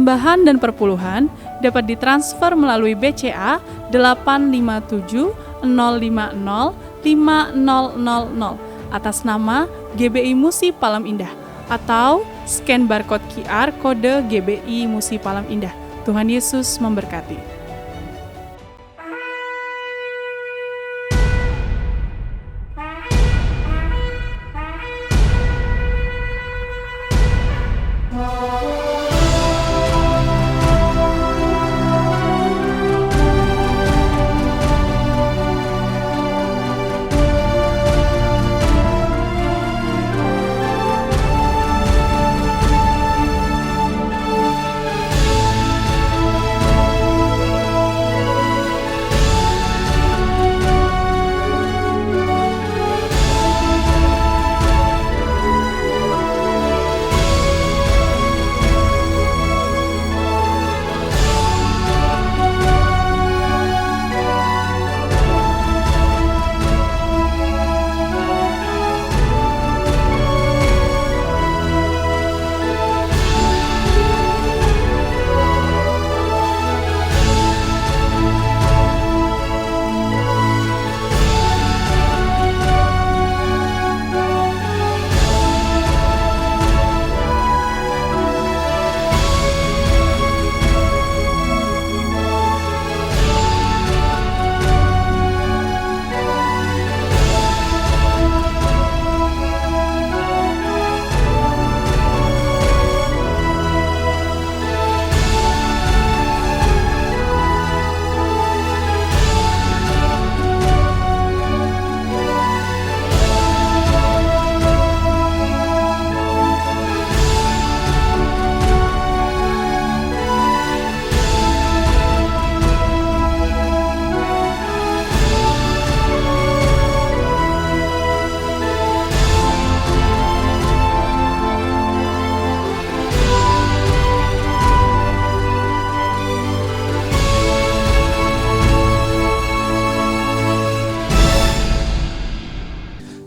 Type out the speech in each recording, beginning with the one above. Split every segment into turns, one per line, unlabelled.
Tambahan dan perpuluhan dapat ditransfer melalui BCA 857 050 5000 atas nama GBI Musi Palam Indah atau scan barcode QR kode GBI Musi Palam Indah. Tuhan Yesus memberkati.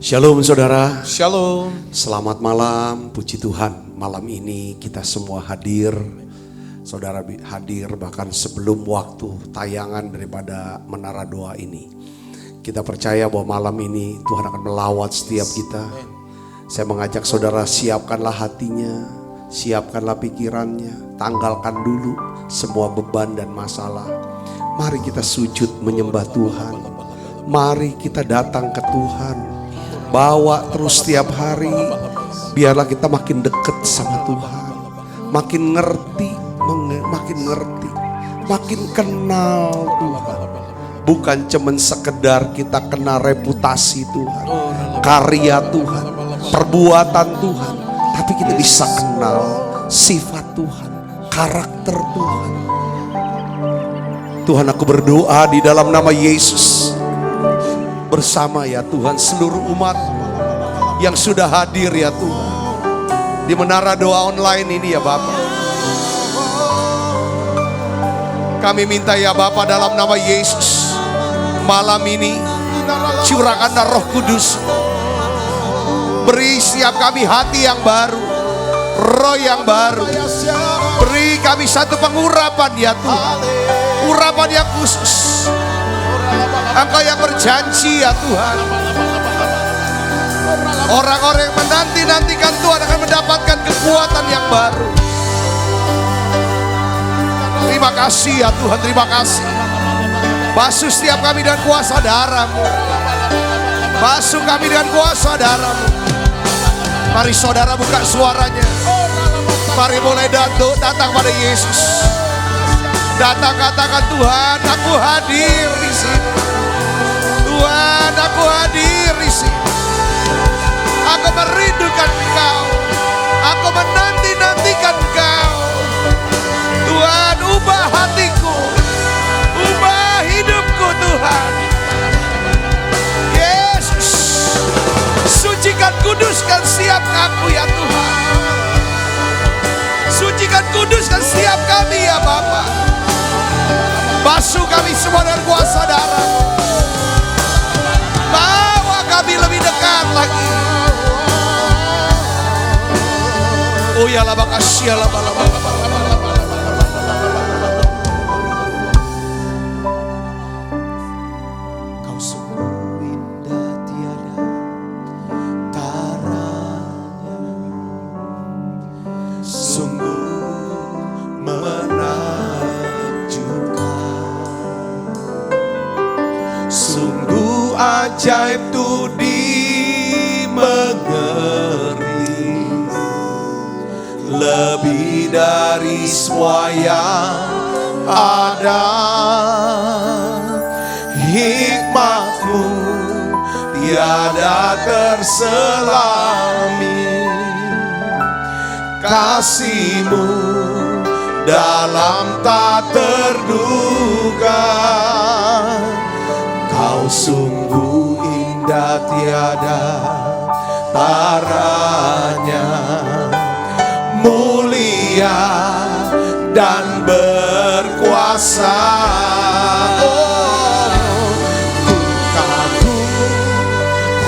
Shalom saudara.
Shalom.
Selamat malam, puji Tuhan. Malam ini kita semua hadir. Saudara hadir bahkan sebelum waktu tayangan daripada Menara Doa ini. Kita percaya bahwa malam ini Tuhan akan melawat setiap kita. Saya mengajak saudara, siapkanlah hatinya, siapkanlah pikirannya, tanggalkan dulu semua beban dan masalah. Mari kita sujud menyembah Tuhan. Mari kita datang ke Tuhan. Bawa terus setiap hari. Biarlah kita makin dekat sama Tuhan. Makin ngerti, makin kenal Tuhan. Bukan cuman sekedar kita kenal reputasi Tuhan, karya Tuhan, perbuatan Tuhan, tapi kita bisa kenal sifat Tuhan, karakter Tuhan. Tuhan, aku berdoa di dalam nama Yesus, bersama ya Tuhan seluruh umat yang sudah hadir ya Tuhan di Menara Doa online ini ya Bapa. Kami minta ya Bapa dalam nama Yesus, malam ini curahkanlah Roh Kudus. Beri setiap kami hati yang baru, roh yang baru. Beri kami satu pengurapan ya Tuhan, urapan yang khusus. Engkau yang berjanji ya Tuhan, orang-orang yang menanti-nantikan Tuhan akan mendapatkan kekuatan yang baru. Terima kasih ya Tuhan, terima kasih. Basuh setiap kami dengan kuasa darah-Mu. Basuh kami dengan kuasa darah-Mu. Mari saudara buka suaranya. Mari mulai datang pada Yesus. Datang katakan, Tuhan aku hadir di sini. Tuhan aku hadir di sini. Aku merindukan Engkau. Aku menanti-nantikan Engkau. Tuhan ubah hatiku, ubah hidupku Tuhan. Yesus, sucikan, kuduskan setiap aku ya Tuhan. Sucikan, kuduskan setiap kami ya Bapa. Basuh kami semua dengan kuasa darah. Bawa kami lebih dekat lagi. Oh ya la bakasya la. ajaib tuh dimengerti, lebih dari semua yang ada. Hikmat-Mu tiada terselami, kasih-Mu dalam tak terduga. Kau sungguh indah tiada taranya, mulia dan berkuasa. Oh, ku kagum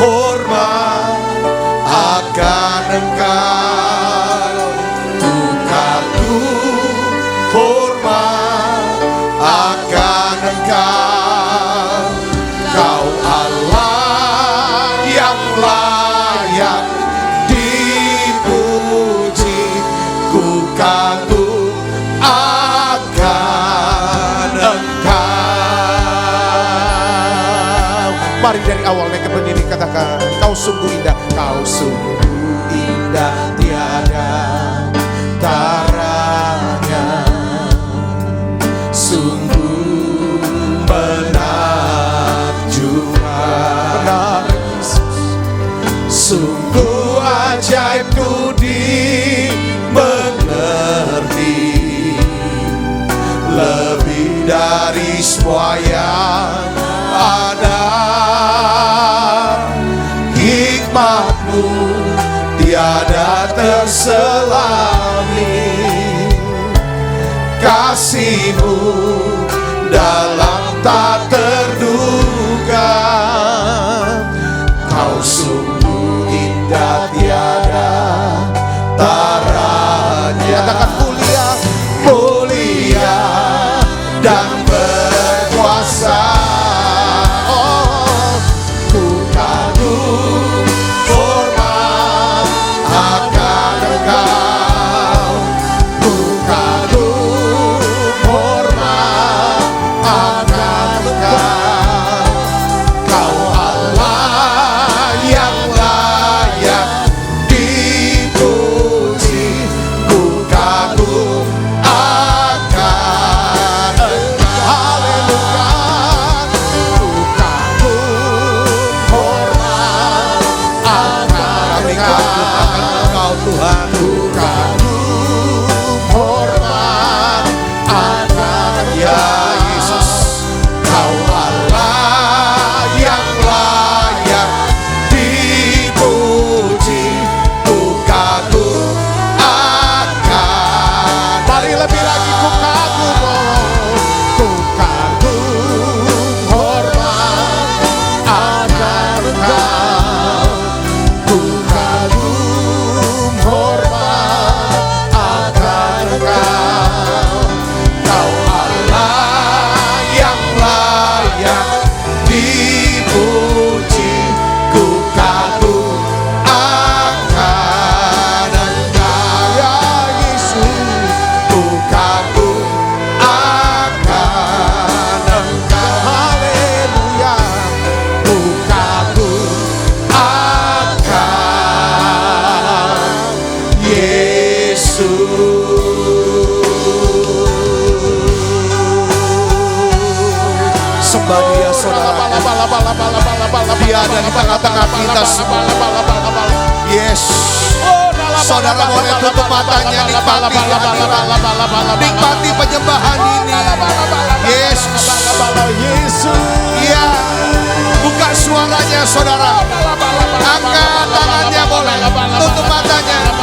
hormat akan Engkau, ku kagum hormat akan Engkau. Kau Allah yang layak dipuji, ku kagum akan Engkau. Mari dari awal mereka berdiri katakan, Kau sungguh indah, Kau sungguh indah tiada taranya, sungguh menakjubkan. Sungguh ajaib tuh dimengerti, lebih dari semua yang ada. Hikmat-Mu tiada terselami, kasih-Mu dalam tak terduga. Kau sungguh indah tiada taranya. Katakan mulia, mulia dan berkuasa. Oh, ku kagum hormat akan Engkau, ku kagum hormat akan Engkau. Kau Allah yang layak dipuji, ku kagum akan Engkau. Haleluya. Ku kagum hormat akan Engkau, Tuhan. Ku kagum hormat akan ya Yesus. Kau Allah yang layak dipuji, ku kagum akan. Mari lebih lagi, ku kagum, ku kagum hormat akan Engkau, ku kagum hormat akan Engkau. Kau Allah yang layak dipuji, ku kagum akan Engkau ya Yesus, ku kagum akan Engkau. Haleluya. Ku kagum akan Yesus. Sembah Dia, saudara. Dia ada di tengah-tengah kita semua. Yes. Saudara boleh tutup matanya, nikmati kehadiran, nikmati penyembahan ini. Yesus. Iya. Buka suaranya, saudara. Angkat tangannya boleh. Tutup matanya.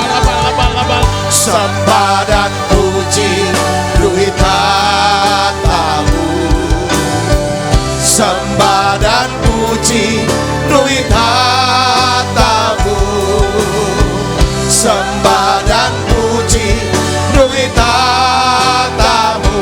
Sembah dan puji duit hatamu, sembah dan puji duit hatamu, sembah dan puji duit hatamu.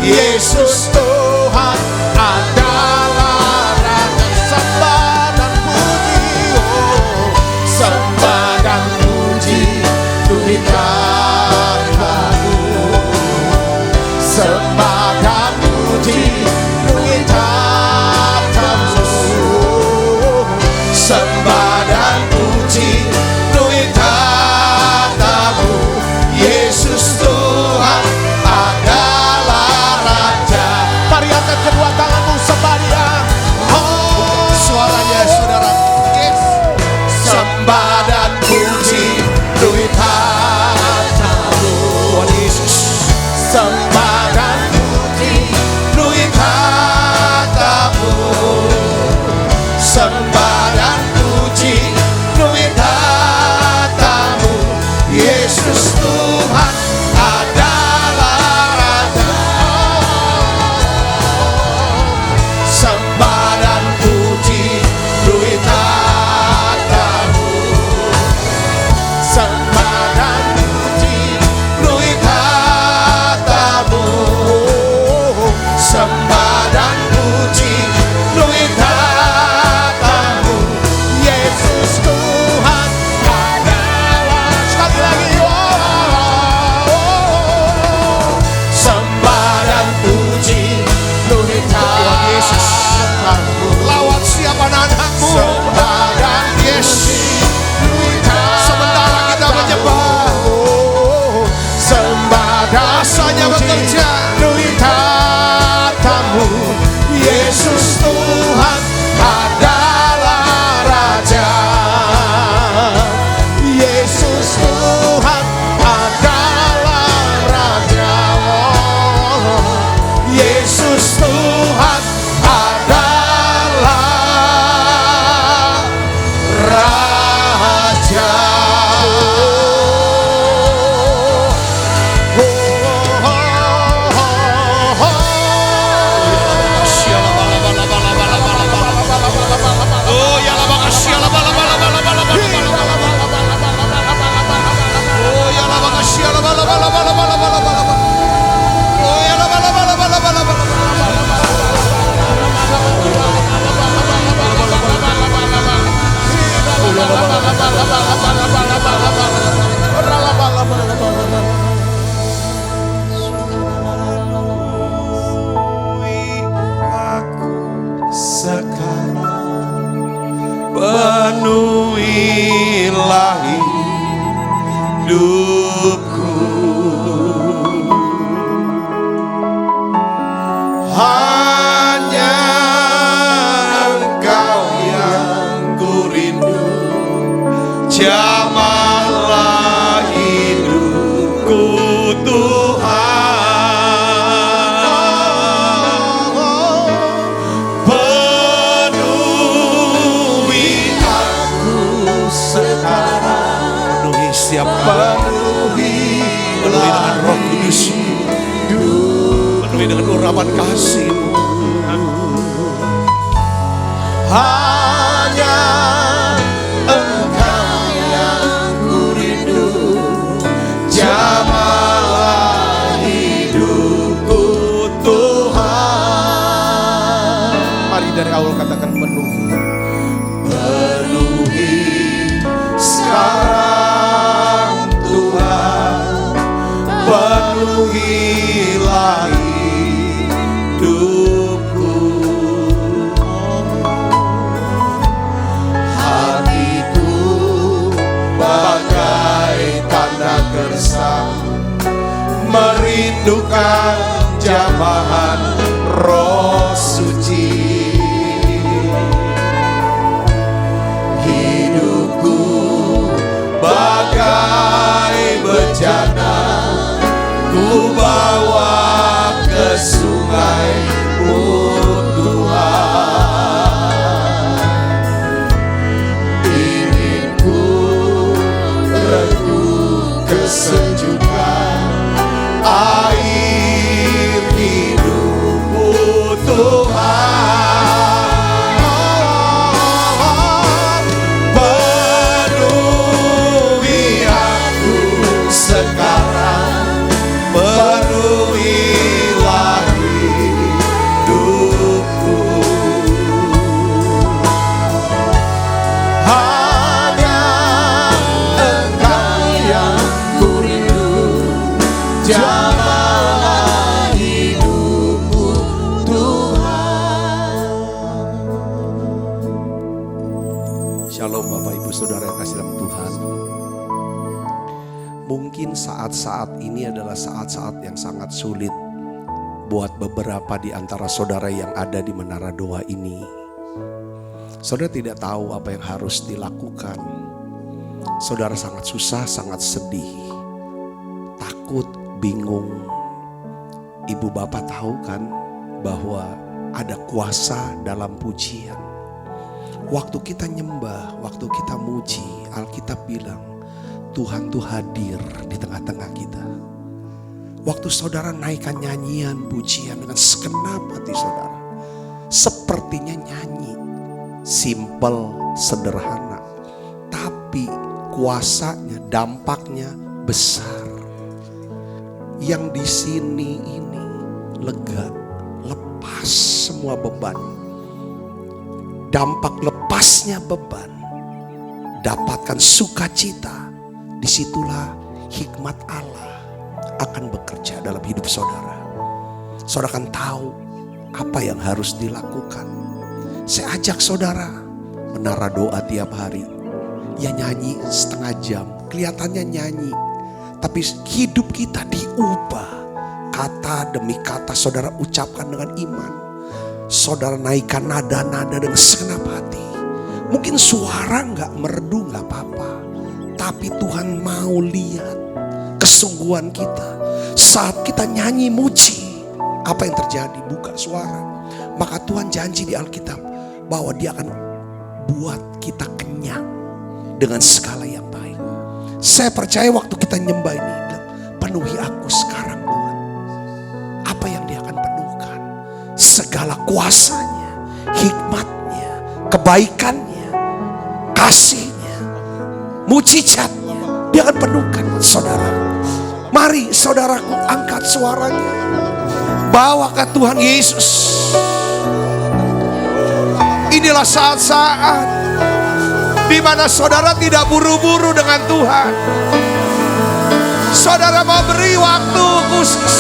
Yesus Tuhan adalah Raja. Sembah dan puji, oh, sembah dan puji duit hatamu, sembah dan puji duit hatamu. sembah dan puji luit hatamu, sembah dan puji luit hatamu. Yesus Tuhan adalah Raja. Sembah dan puji luit hatamu, sembah dan puji luit hatamu, sembah dan puji luit hatamu. Yesus Tuhan adalah, sekali lagi, sembah dan puji luit hatamu. Lawat siapa anakmu, sembah dan Yesus. Sementara kita menyembah, sembah dan rasanya bekerja luit hatamu. Yesus Tuhan adalah Raja. Yesus Tuhan adalah Raja. Yesus Tuhan adalah Raja. Sekarang penuhilah hidupku, hanya Engkau yang ku rindu. Jamahlah hidupku Tuhan, penuhi aku sekarang. Penuhi siapa? Penuhi dengan Roh Kudus-Mu, penuhi dengan urapan kasih-Mu. Hanya Engkau yang ku rindu. Jamahlah hidupku Tuhan. Mari dari awal katakan penuhi. Penuhi sekarang Tuhan, penuhilah hidupku. Hatiku bagai tanda gersang, merindukan jamahan Roh Suci. Hidupku bagai bejana, ku bawa ke sungai-Mu Tuhan. Ingin ku redup kesejukan air hidup-Mu Tuhan. Penuhi aku sekarang, penuhilah hidupku. Hanya Engkau yang ku rindu. Jamahlah hidupku Tuhan. Shalom Bapak Ibu Saudara yang kasih dalam Tuhan. Mungkin saat-saat ini adalah saat-saat yang sangat sulit buat beberapa di antara saudara yang ada di Menara Doa ini. Saudara tidak tahu apa yang harus dilakukan. Saudara sangat susah, sangat sedih, takut, bingung. Ibu bapak tahu kan bahwa ada kuasa dalam pujian. Waktu kita nyembah, waktu kita muji, Alkitab bilang Tuhan tuh hadir di tengah-tengah kita. Waktu saudara naikkan nyanyian pujian dengan segenap hati saudara, sepertinya nyanyi simple, sederhana, tapi kuasanya, dampaknya besar. Yang di sini ini lega, lepas semua beban. Dampak lepasnya beban, dapatkan sukacita. Disitulah hikmat Allah akan bekerja dalam hidup saudara. Saudara akan tahu apa yang harus dilakukan. Saya ajak saudara menara doa tiap hari. Ya nyanyi setengah jam, kelihatannya nyanyi, tapi hidup kita diubah. Kata demi kata saudara ucapkan dengan iman. Saudara naikkan nada-nada dengan segenap hati. Mungkin suara gak merdu gak apa-apa, tapi Tuhan mau lihat kesungguhan kita. Saat kita nyanyi muji, apa yang terjadi? Buka suara. Maka Tuhan janji di Alkitab bahwa Dia akan buat kita kenyang dengan segala yang baik. Saya percaya waktu kita nyembah ini, penuhi aku sekarang Tuhan. Apa yang Dia akan penuhkan? Segala kuasanya, hikmatnya, kebaikannya, kasihnya, mujizatnya, Dia akan penuhkan saudara. Mari saudaraku angkat suaranya, bawa ke Tuhan Yesus. Inilah saat-saat di mana saudara tidak buru-buru dengan Tuhan. Saudara mau beri waktu khusus.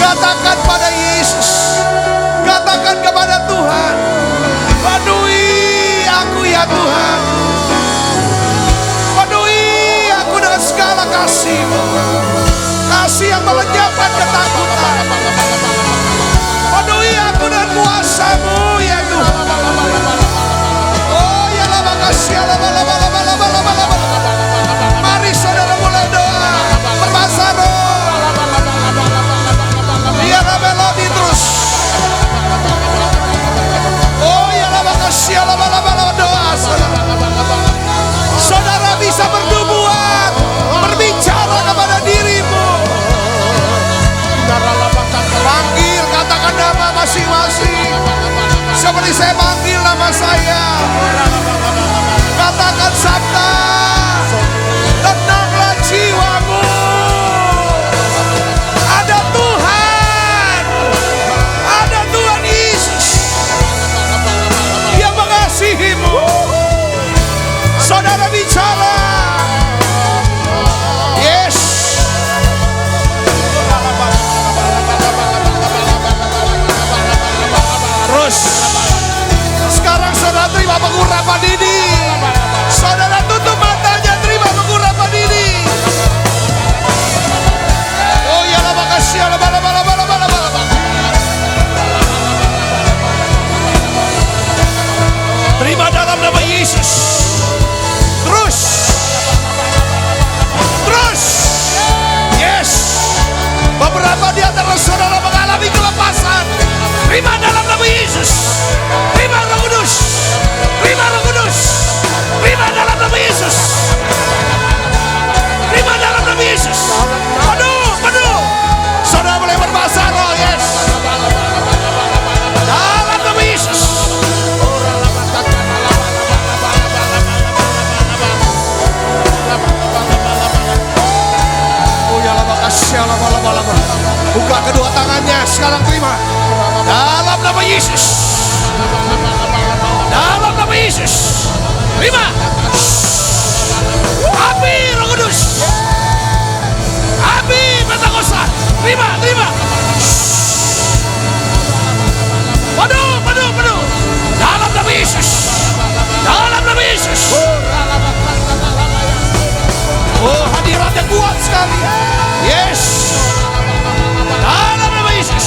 Katakan pada Yesus, katakan kepada Tuhan, penuhi aku ya Tuhan. Penuhi aku dengan segala kasih-Mu, kasih yang melenyapkan ketakutan. Penuhi aku dengan kuasa-Mu ya Tuhan. Oh ya lama kasih, lama. Mari saudara mulai doa, berbahasa roh. Biar melodi terus. Oh ya lama kasih, lama doa saudara. Saudara bisa bernubuat, berbicara kepada dirimu. Panggil, katakan nama masing-masing. Seperti saya panggil nama saya. Katakan sabda, tenanglah jiwamu. Ada Tuhan Yesus yang mengasihimu. Saudara bicara. Yes. Terus sekarang saudara terima pengurapan ini. Saudara tutup matanya, terima pengurapan ini. Oh ya lama kasih, lama. Terima dalam nama Yesus. Terus. Yes. Beberapa di antara saudara mengalami kelepasan. Terima dalam nama Yesus. Terima Roh Kudus. Terima Roh Kudus. Terima dalam nama Yesus. Terima dalam nama Yesus. Penuh. Saudara boleh berbahasa roh, yes. Dalam nama Yesus. Oh ya lama kasih, lama. Buka kedua tangannya, sekarang terima. Dalam nama Yesus. Dalam nama Yesus. Terima. Api Roh Kudus. Api Pentakosta. Terima. Penuh. Dalam nama Yesus. Dalam nama Yesus. Oh, hadiratnya kuat sekali. Yes. Dalam nama Yesus.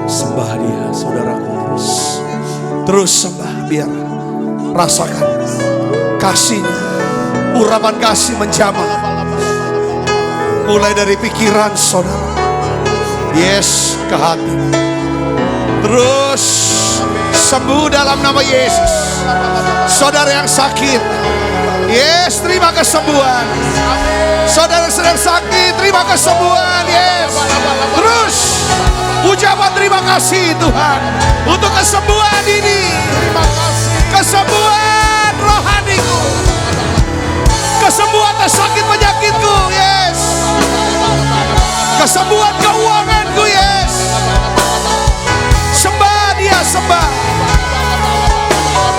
Sembah dia, saudaraku, terus sembah, biar rasakan kasihnya. Urapan kasih menjamah mulai dari pikiran saudara, yes, ke hati. Terus sembuh dalam nama Yesus. Saudara yang sakit, yes, terima kesembuhan. Saudara sedang sakit, terima kesembuhan, yes. Terus ucapan terima kasih Tuhan untuk kesembuhan ini. Kesembuhan rohaniku, kesembuhan atas sakit penyakitku, yes. Kesembuhan keuanganku, yes. Sembah dia, sembah.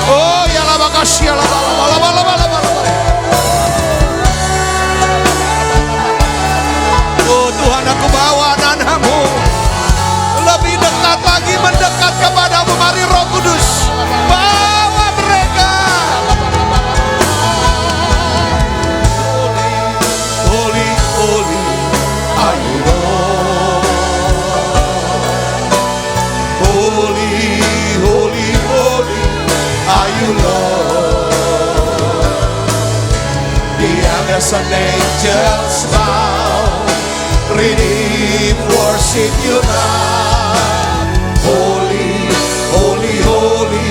Oh ya la makasih, ya la. Oh Tuhan, aku bawa anak-Mu lebih dekat lagi, mendekat kepadamu. Mari Roh Kudus bawa mereka. Holy, holy are you Lord. Holy, holy, holy are you Lord. The elders and angels bow, redeem, worship you now. Holy, holy, holy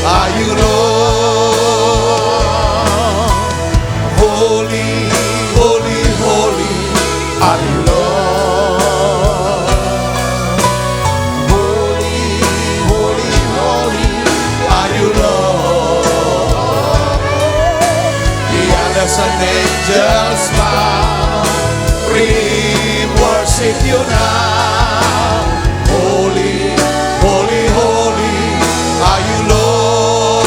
are you Lord. Holy, holy, holy are you Lord. Holy, holy, holy are you Lord. The elders and angels bow, redeem, worship you now. Holy, holy, holy are you Lord.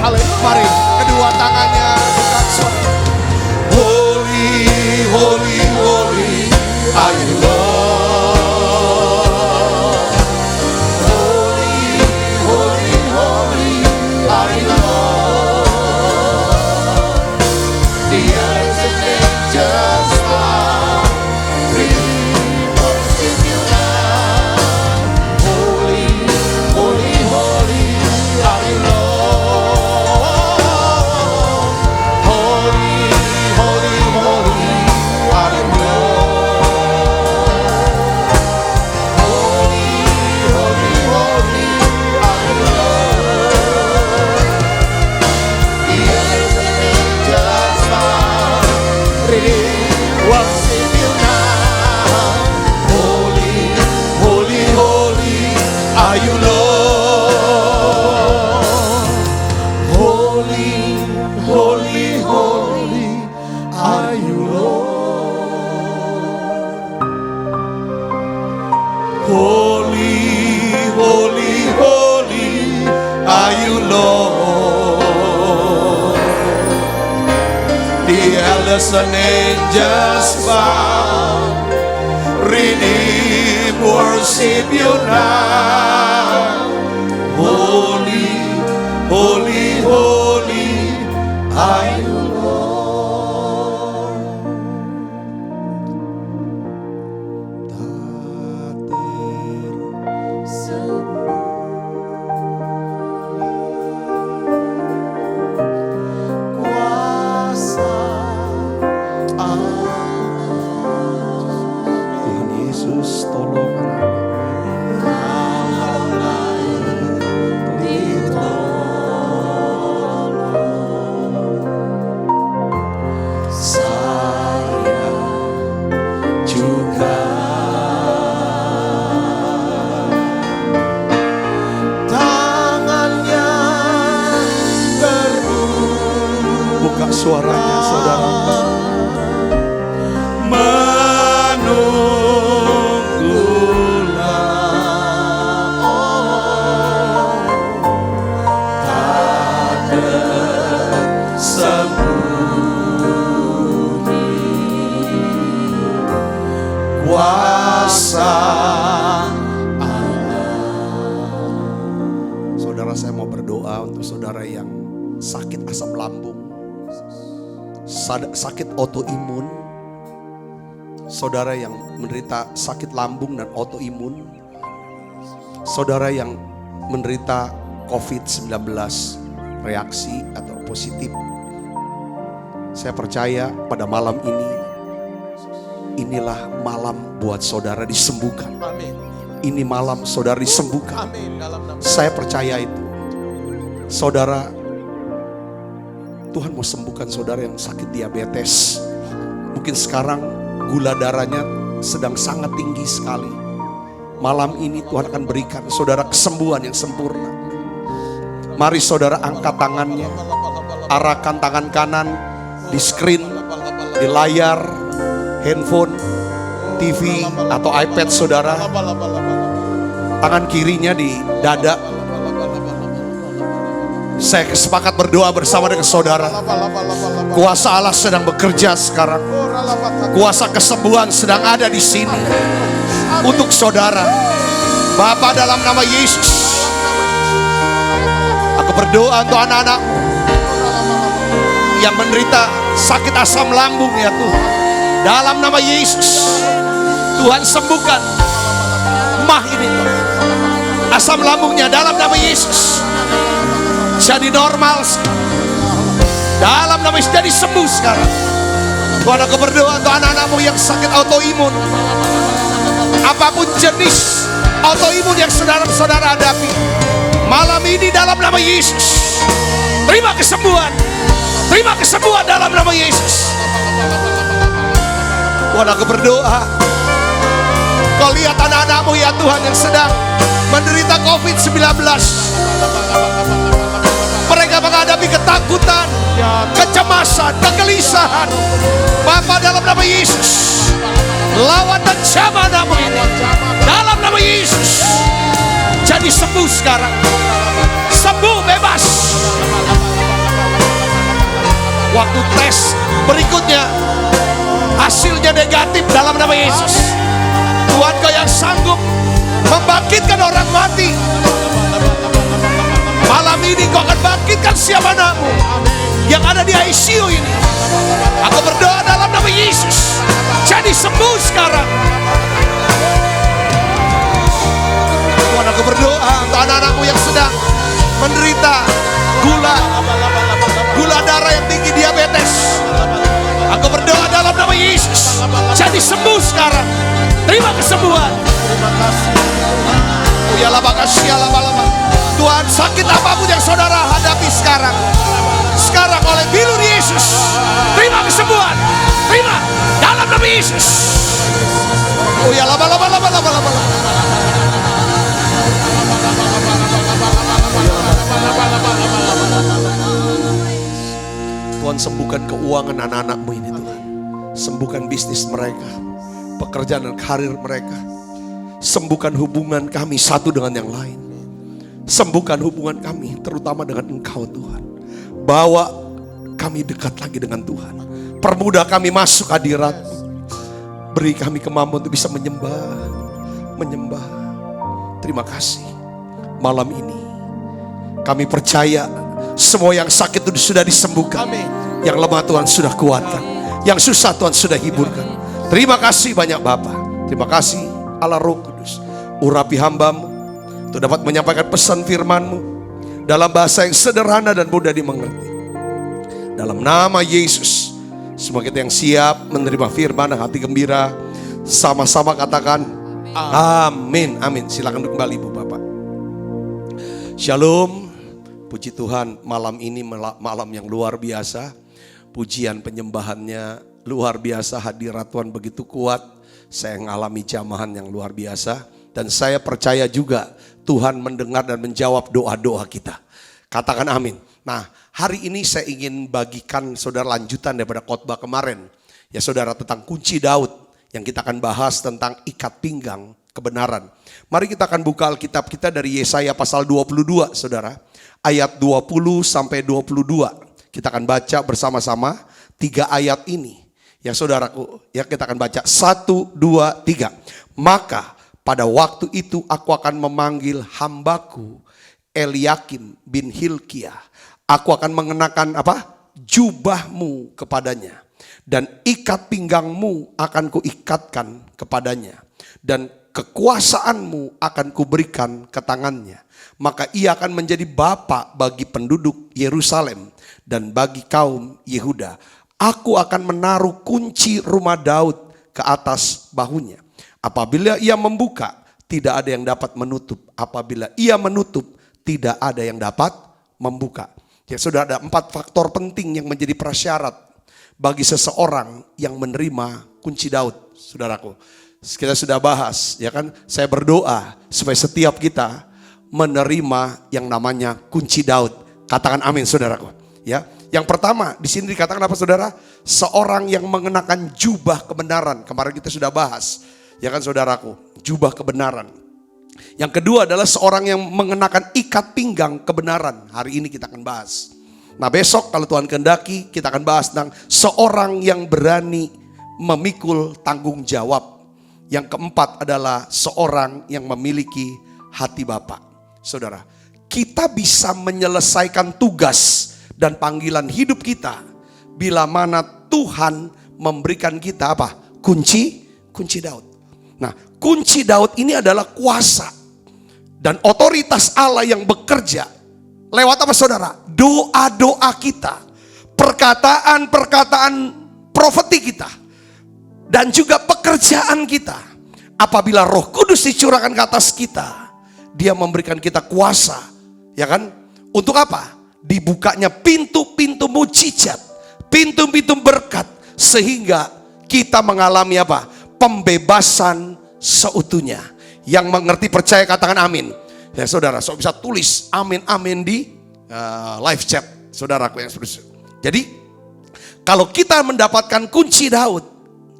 Haleluya. Mari kedua tangannya bukan suara. Holy, holy, holy are you Lord. Holy, holy, holy are you Lord. The elders and angels bow, worship you now. Holy, holy, holy are you Lord. Holy, holy, holy are you Lord. Holy, holy, holy are you Lord. The elders and angels bow, worship you now. Holy, holy, holy are you Lord. Holy, holy, holy are you Lord. Holy, holy, holy are you Lord. The elders and angels bow, redeem, worship you now. Holy, holy, holy are you Lord. Tuhan Yesus, tolong saya juga tangannya terbuka. Buka suaranya saudara. Kuasa Allah. Saudara, saya mau berdoa untuk saudara yang sakit asam lambung, sakit autoimun, saudara yang menderita sakit lambung dan autoimun, saudara yang menderita COVID-19 reaksi atau positif. Saya percaya pada malam ini, inilah malam buat saudara disembuhkan. Ini malam saudara disembuhkan. Saya percaya itu. Saudara, Tuhan mau sembuhkan saudara yang sakit diabetes. Mungkin sekarang gula darahnya sedang sangat tinggi sekali. Malam ini Tuhan akan berikan saudara kesembuhan yang sempurna. Mari saudara angkat tangannya, arahkan tangan kanan di screen, di layar, handphone, TV atau iPad saudara. Tangan kirinya di dada. Saya sepakat berdoa bersama dengan saudara. Kuasa Allah sedang bekerja sekarang. Kuasa kesembuhan sedang ada di sini untuk saudara. Bapa, dalam nama Yesus, aku berdoa untuk anak-anakmu yang menderita sakit asam lambung ya Tuhan. Dalam nama Yesus, Tuhan sembuhkan mah ini Tuhan. Asam lambungnya dalam nama Yesus jadi normal sekarang. Dalam nama Yesus jadi sembuh sekarang. Tuhan, aku berdoa untuk anak-anakmu yang sakit autoimun. Apapun jenis autoimun yang saudara-saudara hadapi, malam ini dalam nama Yesus, terima kesembuhan. Terima kesembuhan dalam nama Yesus. Tuhan, aku berdoa, Kau lihat anak-anakmu ya Tuhan yang sedang menderita COVID-19. Mereka menghadapi ketakutan, kecemasan, kegelisahan. Bapa, dalam nama Yesus, lawan dan jamah nama ini dalam nama Yesus. Jadi sembuh sekarang. Sembuh, bebas. Waktu tes berikutnya hasilnya negatif dalam nama Yesus. Tuhan, Kau yang sanggup membangkitkan orang mati. Malam ini Kau akan bangkitkan siapa anakmu yang ada di ICU ini. Aku berdoa dalam nama Yesus, jadi sembuh sekarang. Tuhan, aku berdoa untuk anak-anakmu yang sedang menderita gula darah yang tinggi, diabetes. Aku berdoa dalam nama Yesus, jadi sembuh sekarang. Terima kesembuhan. Terima kasih. Tuhan, sakit apapun yang saudara hadapi sekarang oleh bilur Yesus, terima kesembuhan. Terima dalam nama Yesus. Tuhan, sembuhkan keuangan anak-anakmu ini Tuhan. Sembuhkan bisnis mereka, pekerjaan dan karir mereka. Sembuhkan hubungan kami satu dengan yang lain. Sembuhkan hubungan kami terutama dengan Engkau Tuhan. Bawa kami dekat lagi dengan Tuhan. Permudah kami masuk hadirat. Beri kami kemampuan untuk bisa menyembah. Terima kasih. Malam ini kami percaya semua yang sakit itu sudah disembuhkan. Yang lemah Tuhan sudah kuatkan. Yang susah Tuhan sudah hiburkan. Terima kasih banyak Bapa. Terima kasih Allah Roh Kudus. Urapi hamba-Mu untuk dapat menyampaikan pesan firman-Mu dalam bahasa yang sederhana dan mudah dimengerti. Dalam nama Yesus, semua kita yang siap menerima firman dan hati gembira, sama-sama katakan amin. Amin. Silakan duduk kembali Ibu Bapak. Shalom. Puji Tuhan, malam ini malam yang luar biasa. Pujian penyembahannya luar biasa, hadirat Tuhan begitu kuat. Saya mengalami jamahan yang luar biasa. Dan saya percaya juga Tuhan mendengar dan menjawab doa-doa kita. Katakan amin. Nah, hari ini saya ingin bagikan saudara lanjutan daripada khotbah kemarin. Ya saudara, tentang kunci Daud. Yang kita akan bahas tentang ikat pinggang kebenaran. Mari kita akan buka Alkitab kita dari Yesaya pasal 22 saudara. Ayat 20 sampai 22. Kita akan baca bersama-sama 3 ayat ini. Ya saudaraku, ya kita akan baca 1, 2, 3. Maka pada waktu itu aku akan memanggil hambaku Eliakim bin Hilkiah. Aku akan mengenakan jubahmu kepadanya. Dan ikat pinggangmu akan kuikatkan kepadanya. Dan kekuasaanmu akan kuberikan ke tangannya. Maka ia akan menjadi bapa bagi penduduk Yerusalem dan bagi kaum Yehuda. Aku akan menaruh kunci rumah Daud ke atas bahunya. Apabila ia membuka, tidak ada yang dapat menutup. Apabila ia menutup, tidak ada yang dapat membuka. Ya, sudah ada 4 faktor penting yang menjadi prasyarat bagi seseorang yang menerima kunci Daud, saudaraku. Kita sudah bahas, ya kan? Saya berdoa supaya setiap kita menerima yang namanya kunci Daud. Katakan amin, saudaraku. Ya, yang pertama di sini dikatakan apa, saudara? Seorang yang mengenakan jubah kebenaran. Kemarin kita sudah bahas, ya kan, saudaraku? Jubah kebenaran. Yang kedua adalah seorang yang mengenakan ikat pinggang kebenaran. Hari ini kita akan bahas. Nah, besok kalau Tuhan kehendaki kita akan bahas tentang seorang yang berani memikul tanggung jawab. Yang keempat adalah seorang yang memiliki hati Bapa. Saudara, kita bisa menyelesaikan tugas dan panggilan hidup kita bila mana Tuhan memberikan kita apa? Kunci Daud. Nah, kunci Daud ini adalah kuasa dan otoritas Allah yang bekerja lewat apa, saudara? Doa-doa kita, perkataan-perkataan profeti kita, dan juga pekerjaan kita. Apabila Roh Kudus dicurahkan ke atas kita, Dia memberikan kita kuasa, ya kan? Untuk apa? Dibukanya pintu-pintu mujizat, pintu-pintu berkat, sehingga kita mengalami apa? Pembebasan seutuhnya. Yang mengerti percaya katakan amin. Ya saudara, so bisa tulis amin di live chat saudaraku yang serius. Jadi kalau kita mendapatkan kunci Daud,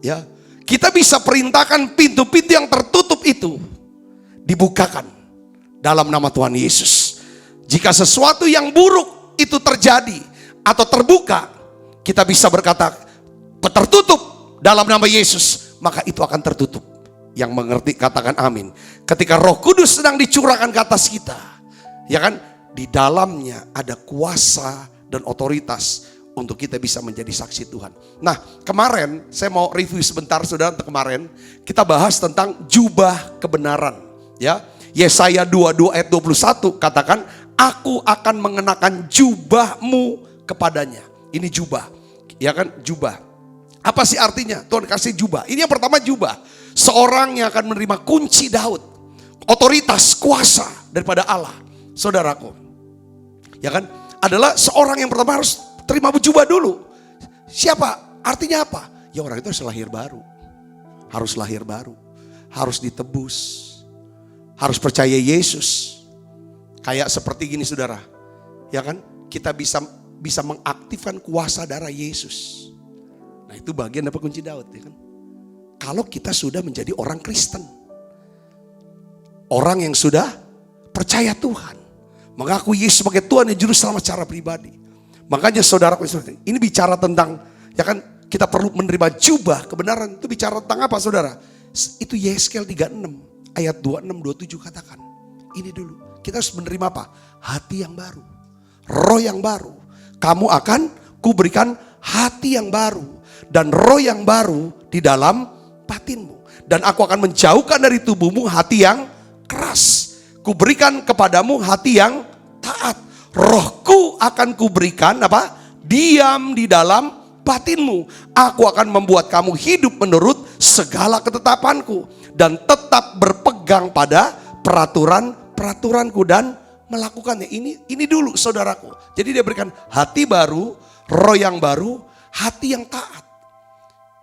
ya, kita bisa perintahkan pintu-pintu yang tertutup itu dibukakan dalam nama Tuhan Yesus. Jika sesuatu yang buruk itu terjadi atau terbuka, kita bisa berkata tertutup dalam nama Yesus, maka itu akan tertutup. Yang mengerti katakan amin. Ketika Roh Kudus sedang dicurahkan ke atas kita, ya kan, di dalamnya ada kuasa dan otoritas untuk kita bisa menjadi saksi Tuhan. Nah, kemarin saya mau review sebentar, saudara. Untuk kemarin kita bahas tentang jubah kebenaran, ya. Yesaya 22 ayat 21 katakan, aku akan mengenakan jubahmu kepadanya. Ini jubah, ya kan, jubah. Apa sih artinya? Tuhan kasih jubah. Ini yang pertama, jubah. Seorang yang akan menerima kunci Daud, otoritas, kuasa daripada Allah, saudaraku. Ya kan? Adalah seorang yang pertama harus terima jubah dulu. Siapa? Artinya apa? Ya orang itu harus lahir baru. Harus lahir baru. Harus ditebus. Harus percaya Yesus. Kayak seperti gini, saudara. Ya kan? Kita bisa mengaktifkan kuasa darah Yesus. Nah, itu bagian dari kunci Daud, ya kan? Kalau kita sudah menjadi orang Kristen, orang yang sudah percaya Tuhan, mengakui Yesus sebagai Tuhan dan Juru Selamat secara pribadi. Makanya saudaraku, ini bicara tentang, ya kan, kita perlu menerima jubah kebenaran. Itu bicara tentang apa, saudara? Itu Yeskel 36 ayat 26-27 katakan. Ini dulu, kita harus menerima apa? Hati yang baru, roh yang baru. Kamu akan kuberikan hati yang baru dan roh yang baru di dalam batinmu. Dan aku akan menjauhkan dari tubuhmu hati yang keras. Kuberikan kepadamu hati yang taat. Rohku akan kuberikan apa? Diam di dalam batinmu. Aku akan membuat kamu hidup menurut segala ketetapanku. Dan tetap berpegang pada peraturan-peraturanku dan melakukannya. Ini dulu, saudaraku. Jadi dia berikan hati baru, roh yang baru, hati yang taat.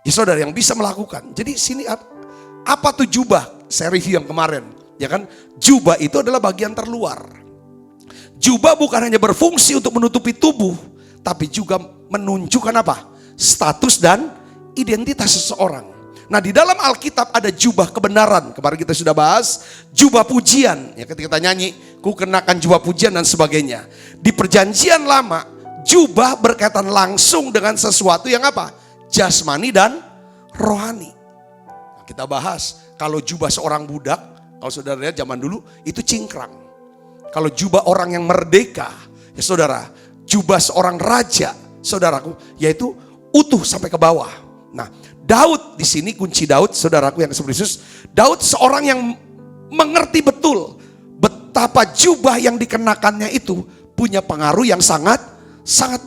Ya saudara, yang bisa melakukan. Jadi sini apa tuh jubah? Saya review yang kemarin, ya kan? Jubah itu adalah bagian terluar. Jubah bukan hanya berfungsi untuk menutupi tubuh, tapi juga menunjukkan apa? Status dan identitas seseorang. Nah, di dalam Alkitab ada jubah kebenaran. Kemarin kita sudah bahas jubah pujian. Ya, ketika kita nyanyi, ku kenakan jubah pujian dan sebagainya. Di Perjanjian Lama, jubah berkaitan langsung dengan sesuatu yang apa? Jasmani dan rohani. Nah, kita bahas kalau jubah seorang budak, kalau saudara lihat zaman dulu itu cingkrang. Kalau jubah orang yang merdeka, ya saudara, jubah seorang raja, saudaraku, yaitu utuh sampai ke bawah. Nah, Daud di sini kunci Daud, saudaraku yang seperti Yesus. Daud seorang yang mengerti betul betapa jubah yang dikenakannya itu punya pengaruh yang sangat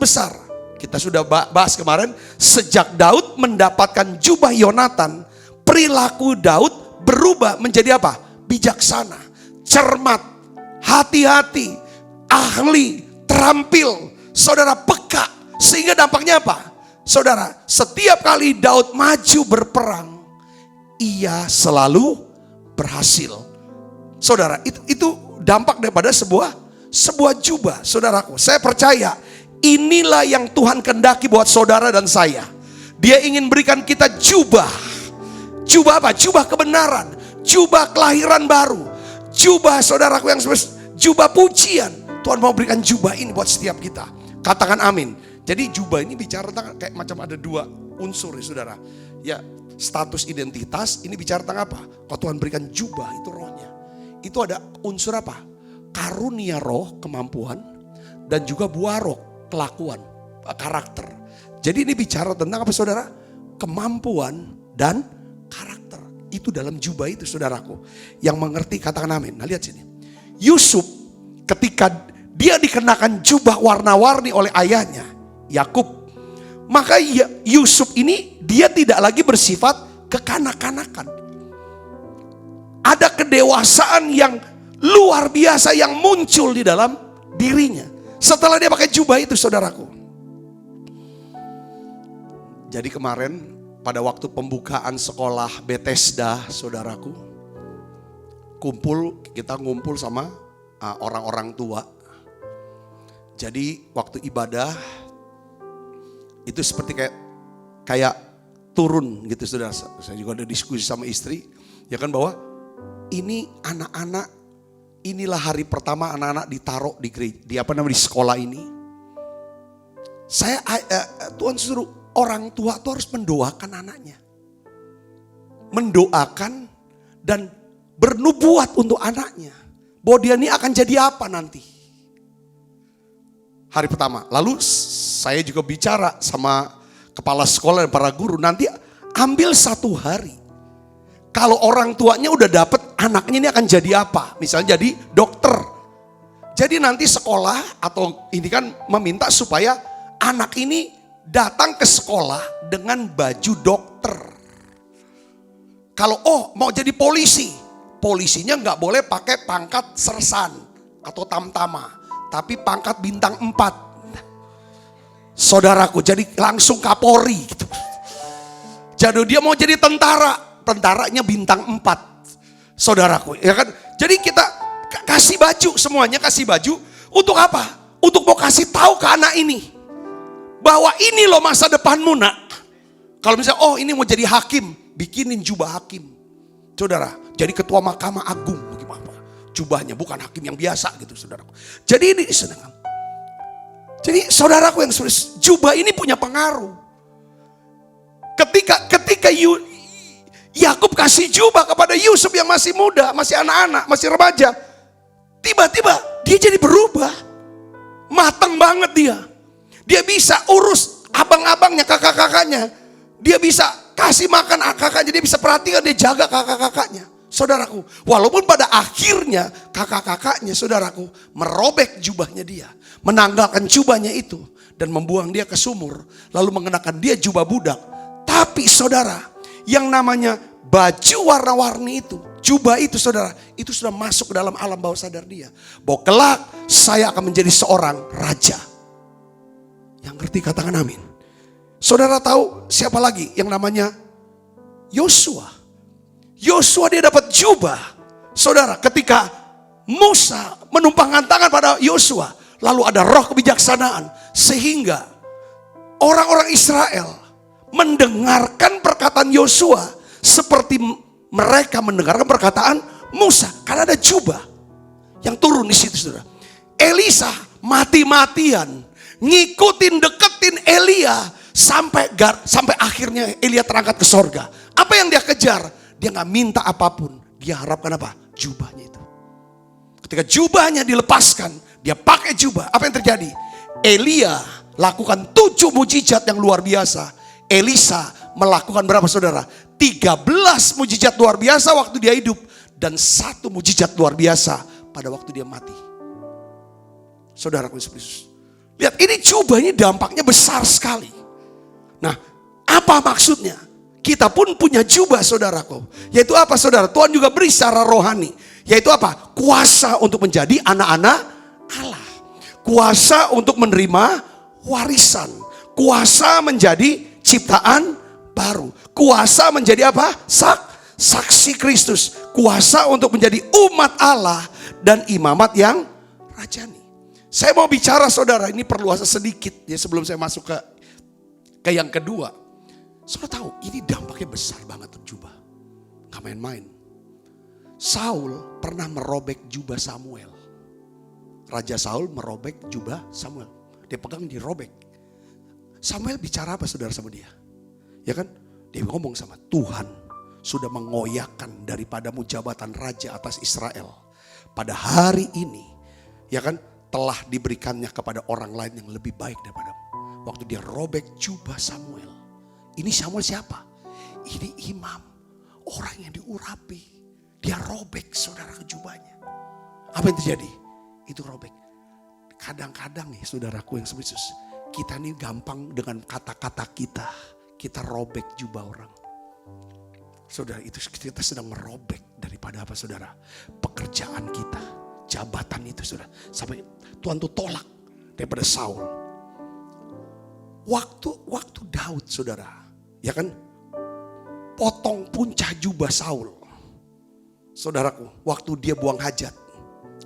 besar. Kita sudah bahas kemarin, sejak Daud mendapatkan jubah Yonatan, perilaku Daud berubah menjadi apa? Bijaksana, cermat, hati-hati, ahli, terampil, saudara, peka. Sehingga dampaknya apa? Saudara, setiap kali Daud maju berperang, ia selalu berhasil. Saudara, itu dampak daripada sebuah jubah. Saudaraku, saya percaya inilah yang Tuhan kehendaki buat saudara dan saya. Dia ingin berikan kita jubah. Jubah apa? Jubah kebenaran, jubah kelahiran baru, jubah, saudaraku yang jubah pujian. Tuhan mau berikan jubah ini buat setiap kita. Katakan amin. Jadi jubah ini bicara tentang kayak macam ada dua unsur ya saudara. Ya, status identitas ini bicara tentang apa? Kalau Tuhan berikan jubah itu rohnya. Itu ada unsur apa? Karunia roh, kemampuan, dan juga buah roh, kelakuan, karakter. Jadi ini bicara tentang apa saudara? Kemampuan dan karakter. Itu dalam jubah itu saudaraku. Yang mengerti katakan amin. Nah lihat sini. Yusuf ketika dia dikenakan jubah warna-warni oleh ayahnya Yakub, maka Yusuf ini dia tidak lagi bersifat kekanak-kanakan. Ada kedewasaan yang luar biasa yang muncul di dalam dirinya setelah dia pakai jubah itu saudaraku. Jadi kemarin pada waktu pembukaan sekolah Bethesda saudaraku, kita ngumpul sama orang-orang tua. Jadi waktu ibadah itu seperti kayak turun gitu saudara. Saya juga ada diskusi sama istri, ya kan, bahwa ini anak-anak, inilah hari pertama anak-anak ditaruh di di sekolah ini. Tuhan suruh orang tua tuh harus mendoakan anaknya, mendoakan dan bernubuat untuk anaknya bahwa dia ini akan jadi apa nanti. Hari pertama. Lalu saya juga bicara sama kepala sekolah dan para guru, nanti ambil 1 hari. Kalau orang tuanya udah dapet anaknya ini akan jadi apa? Misalnya jadi dokter. Jadi nanti sekolah atau ini kan meminta supaya anak ini datang ke sekolah dengan baju dokter. Kalau mau jadi polisi, polisinya nggak boleh pakai pangkat sersan atau tamtama, tapi pangkat bintang 4. Saudaraku, jadi langsung Kapolri gitu. Jadi dia mau jadi tentara, tentaranya bintang 4. Saudaraku, ya kan? Jadi kita kasih baju, semuanya kasih baju untuk apa? Untuk mau kasih tahu ke anak ini bahwa ini loh masa depanmu nak. Kalau misalnya ini mau jadi hakim, bikinin jubah hakim. Saudara, jadi ketua Mahkamah Agung bagaimana? Jubahnya bukan hakim yang biasa gitu saudaraku. Jadi ini sedang. Jadi saudaraku yang serius, jubah ini punya pengaruh. Ketika Yakub kasih jubah kepada Yusuf yang masih muda, masih anak-anak, masih remaja, tiba-tiba dia jadi berubah. Matang banget dia. Dia bisa urus abang-abangnya, kakak-kakaknya. Dia bisa kasih makan kakaknya, dia bisa perhatikan, dia jaga kakak-kakaknya. Saudaraku, walaupun pada akhirnya kakak-kakaknya saudaraku merobek jubahnya dia, menanggalkan jubahnya itu dan membuang dia ke sumur, lalu mengenakan dia jubah budak. Tapi saudara, yang namanya baju warna-warni itu, jubah itu saudara, itu sudah masuk ke dalam alam bawah sadar dia. Bahwa kelak saya akan menjadi seorang raja. Yang ngerti katakan amin. Saudara tahu siapa lagi yang namanya Yosua. Yosua dia dapat jubah. Saudara, ketika Musa menumpangkan tangan pada Yosua, lalu ada roh kebijaksanaan sehingga orang-orang Israel mendengarkan perkataan Yosua seperti mereka mendengarkan perkataan Musa, karena ada jubah yang turun di situ saudara. Elisa mati-matian ngikutin, deketin Elia sampai akhirnya Elia terangkat ke sorga. Apa yang dia kejar? Dia gak minta apapun, dia harapkan apa? Jubahnya itu. Ketika jubahnya dilepaskan, dia pakai jubah. Apa yang terjadi? Elia lakukan 7 mujizat yang luar biasa. Elisa melakukan berapa saudara? 13 mujizat luar biasa waktu dia hidup. Dan 1 mujizat luar biasa pada waktu dia mati. Saudaraku Yesus. Lihat, ini coba, ini dampaknya besar sekali. Nah, apa maksudnya? Kita pun punya jubah saudaraku. Yaitu apa saudara? Tuhan juga beri secara rohani. Yaitu apa? Kuasa untuk menjadi anak-anak Allah. Kuasa untuk menerima warisan. Kuasa menjadi ciptaan baru. Kuasa menjadi apa? Saksi Kristus. Kuasa untuk menjadi umat Allah dan imamat yang rajani. Saya mau bicara saudara, ini perluasa sedikit ya sebelum saya masuk ke yang kedua. Saudara tahu ini dampaknya besar banget tuh jubah. Gak main-main. Saul pernah merobek jubah Samuel. Raja Saul merobek jubah Samuel. Dia pegang, dirobek. Samuel bicara apa saudara sama dia? Ya kan? Dia ngomong sama Tuhan sudah mengoyakkan daripadamu jabatan raja atas Israel. Pada hari ini, ya kan, telah diberikannya kepada orang lain yang lebih baik daripada. Waktu dia robek jubah Samuel. Ini Samuel siapa? Ini imam. Orang yang diurapi. Dia robek saudara ke jubahnya. Apa yang terjadi? Itu robek. Kadang-kadang nih saudaraku yang Yesus, kita nih gampang dengan kata-kata kita. Kita robek jubah orang. Saudara, itu kita sedang merobek daripada apa saudara? Pekerjaan kita, jabatan itu saudara. Sampai Tuhan tuh tolak daripada Saul. Waktu Daud saudara, ya kan? Potong puncak jubah Saul. Saudaraku, waktu dia buang hajat,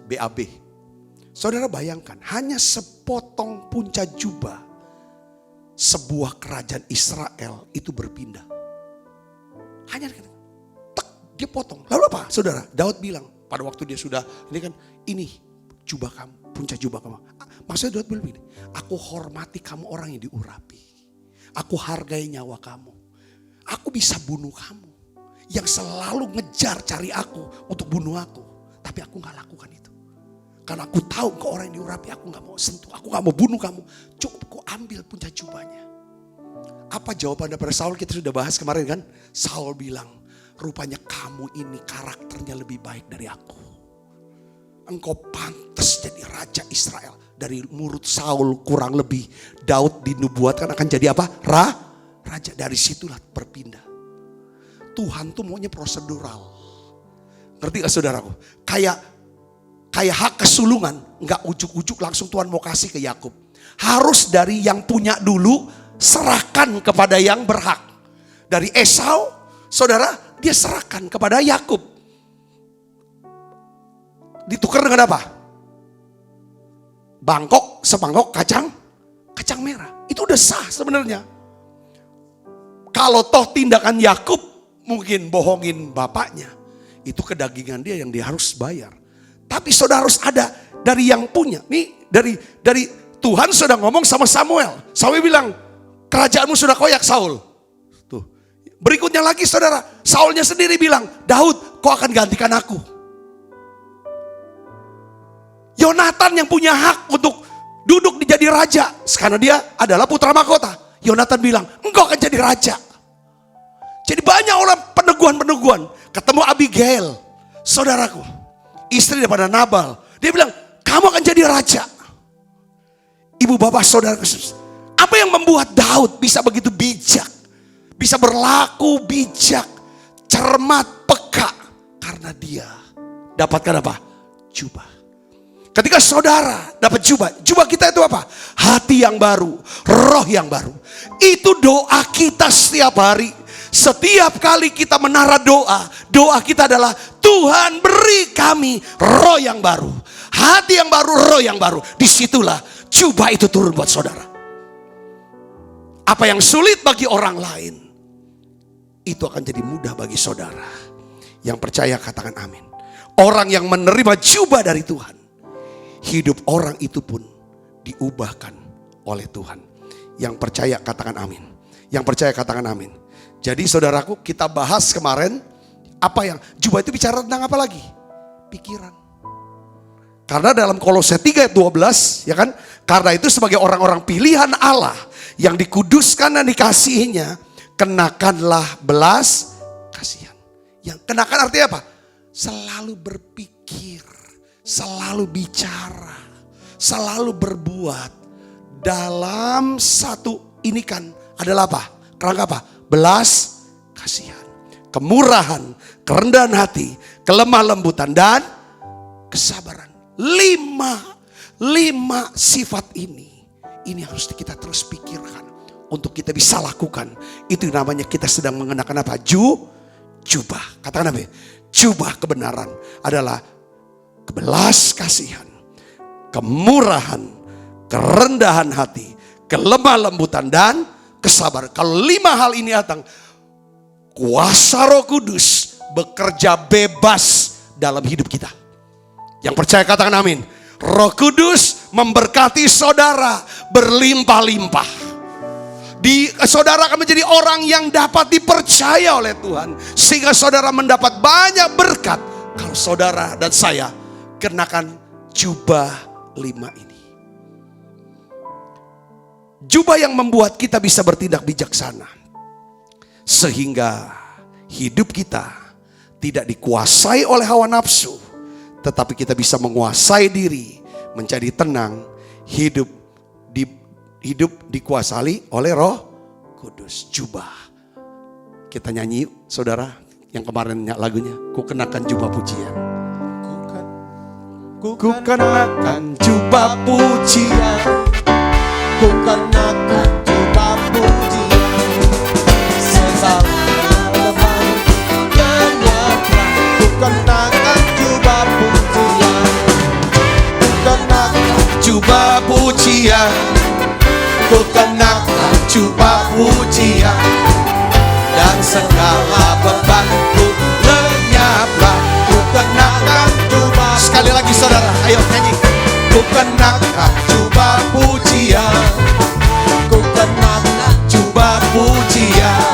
BAB. Saudara bayangkan, hanya sepotong puncak jubah, sebuah kerajaan Israel itu berpindah. Hanya tak, dia potong. Lalu apa saudara? Daud bilang pada waktu dia sudah, ini jubah kamu, puncak jubah kamu. Maksudnya Daud bilang begini, aku hormati kamu orang yang diurapi. Aku hargai nyawa kamu. Aku bisa bunuh kamu. Yang selalu ngejar cari aku untuk bunuh aku. Tapi aku gak lakukan itu. Karena aku tahu ke orang yang diurapi, aku gak mau sentuh. Aku gak mau bunuh kamu. Cukup aku ambil puncak jubahnya. Apa jawaban daripada Saul? Kita sudah bahas kemarin kan. Saul bilang, rupanya kamu ini karakternya lebih baik dari aku. Engkau pantas jadi raja Israel. Dari murid Saul kurang lebih, Daud dinubuatkan akan jadi apa? Raja. Dari situlah berpindah. Tuhan tuh maunya prosedural. Ngerti gak saudaraku? Kayak hak kesulungan. Gak ujuk-ujuk langsung Tuhan mau kasih ke Yakub. Harus dari yang punya dulu, serahkan kepada yang berhak. Dari Esau, saudara, dia serahkan kepada Yakub. Ditukar dengan apa? Semangkok kacang merah. Itu udah sah sebenarnya. Kalau toh tindakan Yakub mungkin bohongin bapaknya, itu kedagingan dia yang dia harus bayar. Tapi saudara harus ada dari yang punya. Nih dari Tuhan sudah ngomong sama Samuel. Samuel bilang, kerajaanmu sudah koyak Saul. Tuh. Berikutnya lagi saudara, Saulnya sendiri bilang, Daud, kau akan gantikan aku. Yonatan yang punya hak untuk duduk jadi raja, karena dia adalah putra mahkota. Yonatan bilang, engkau akan jadi raja. Jadi banyak orang peneguhan. Ketemu Abigail, saudaraku, istri daripada Nabal. Dia bilang, kamu akan jadi raja. Ibu bapak saudara, apa yang membuat Daud bisa begitu bijak? Bisa berlaku bijak, cermat, peka. Karena dia dapatkan apa? Jubah. Ketika saudara dapat jubah kita itu apa? Hati yang baru, roh yang baru. Itu doa kita setiap hari. Setiap kali kita menara doa kita adalah Tuhan beri kami roh yang baru. Hati yang baru, roh yang baru. Disitulah jubah itu turun buat saudara. Apa yang sulit bagi orang lain, itu akan jadi mudah bagi saudara. Yang percaya katakan amin. Orang yang menerima jubah dari Tuhan, hidup orang itu pun diubahkan oleh Tuhan. Yang percaya katakan amin. Yang percaya katakan amin. Jadi saudaraku, kita bahas kemarin apa yang jubah itu bicara tentang apa lagi? Pikiran. Karena dalam Kolose 3 ayat 12, ya kan? Karena itu sebagai orang-orang pilihan Allah yang dikuduskan dan dikasihinya, kenakanlah belas kasihan. Yang kenakan artinya apa? Selalu berpikir, selalu bicara, selalu berbuat dalam satu ini kan adalah apa? Kerangka apa? Belas kasihan, kemurahan, kerendahan hati, kelemah lembutan dan kesabaran. Lima sifat ini harus kita terus pikirkan untuk kita bisa lakukan. Itu namanya kita sedang mengenakan apa? Jubah. Katakan apa? Jubah kebenaran adalah kebelas kasihan, kemurahan, kerendahan hati, kelemah lembutan dan kesabaran. Kalau 5 hal ini datang, kuasa Roh Kudus bekerja bebas dalam hidup kita. Yang percaya katakan amin. Roh Kudus memberkati saudara berlimpah-limpah. Saudara akan menjadi orang yang dapat dipercaya oleh Tuhan. Sehingga saudara mendapat banyak berkat. Kalau saudara dan saya kenakan jubah 5 ini. Jubah yang membuat kita bisa bertindak bijaksana. Sehingga hidup kita tidak dikuasai oleh hawa nafsu. Tetapi kita bisa menguasai diri, menjadi tenang, hidup dikuasai oleh Roh Kudus. Jubah. Kita nyanyi yuk, saudara, yang kemarin lagunya, ku kenakan jubah pujian. Ku kenakan jubah pujian.
Ku kenakan jubah pujian. Segala leman menyerah. Ku kenakan jubah pujian. Ku kenakan
Jubah pujian,
ku kenakan jubah pujian.
dan segala bebanku lenyaplah.
Ku kenakan jubah.
Sekali lagi saudara, ayo nyanyi.
Ku kenakan jubah pujian. Ku kenakan
Jubah pujian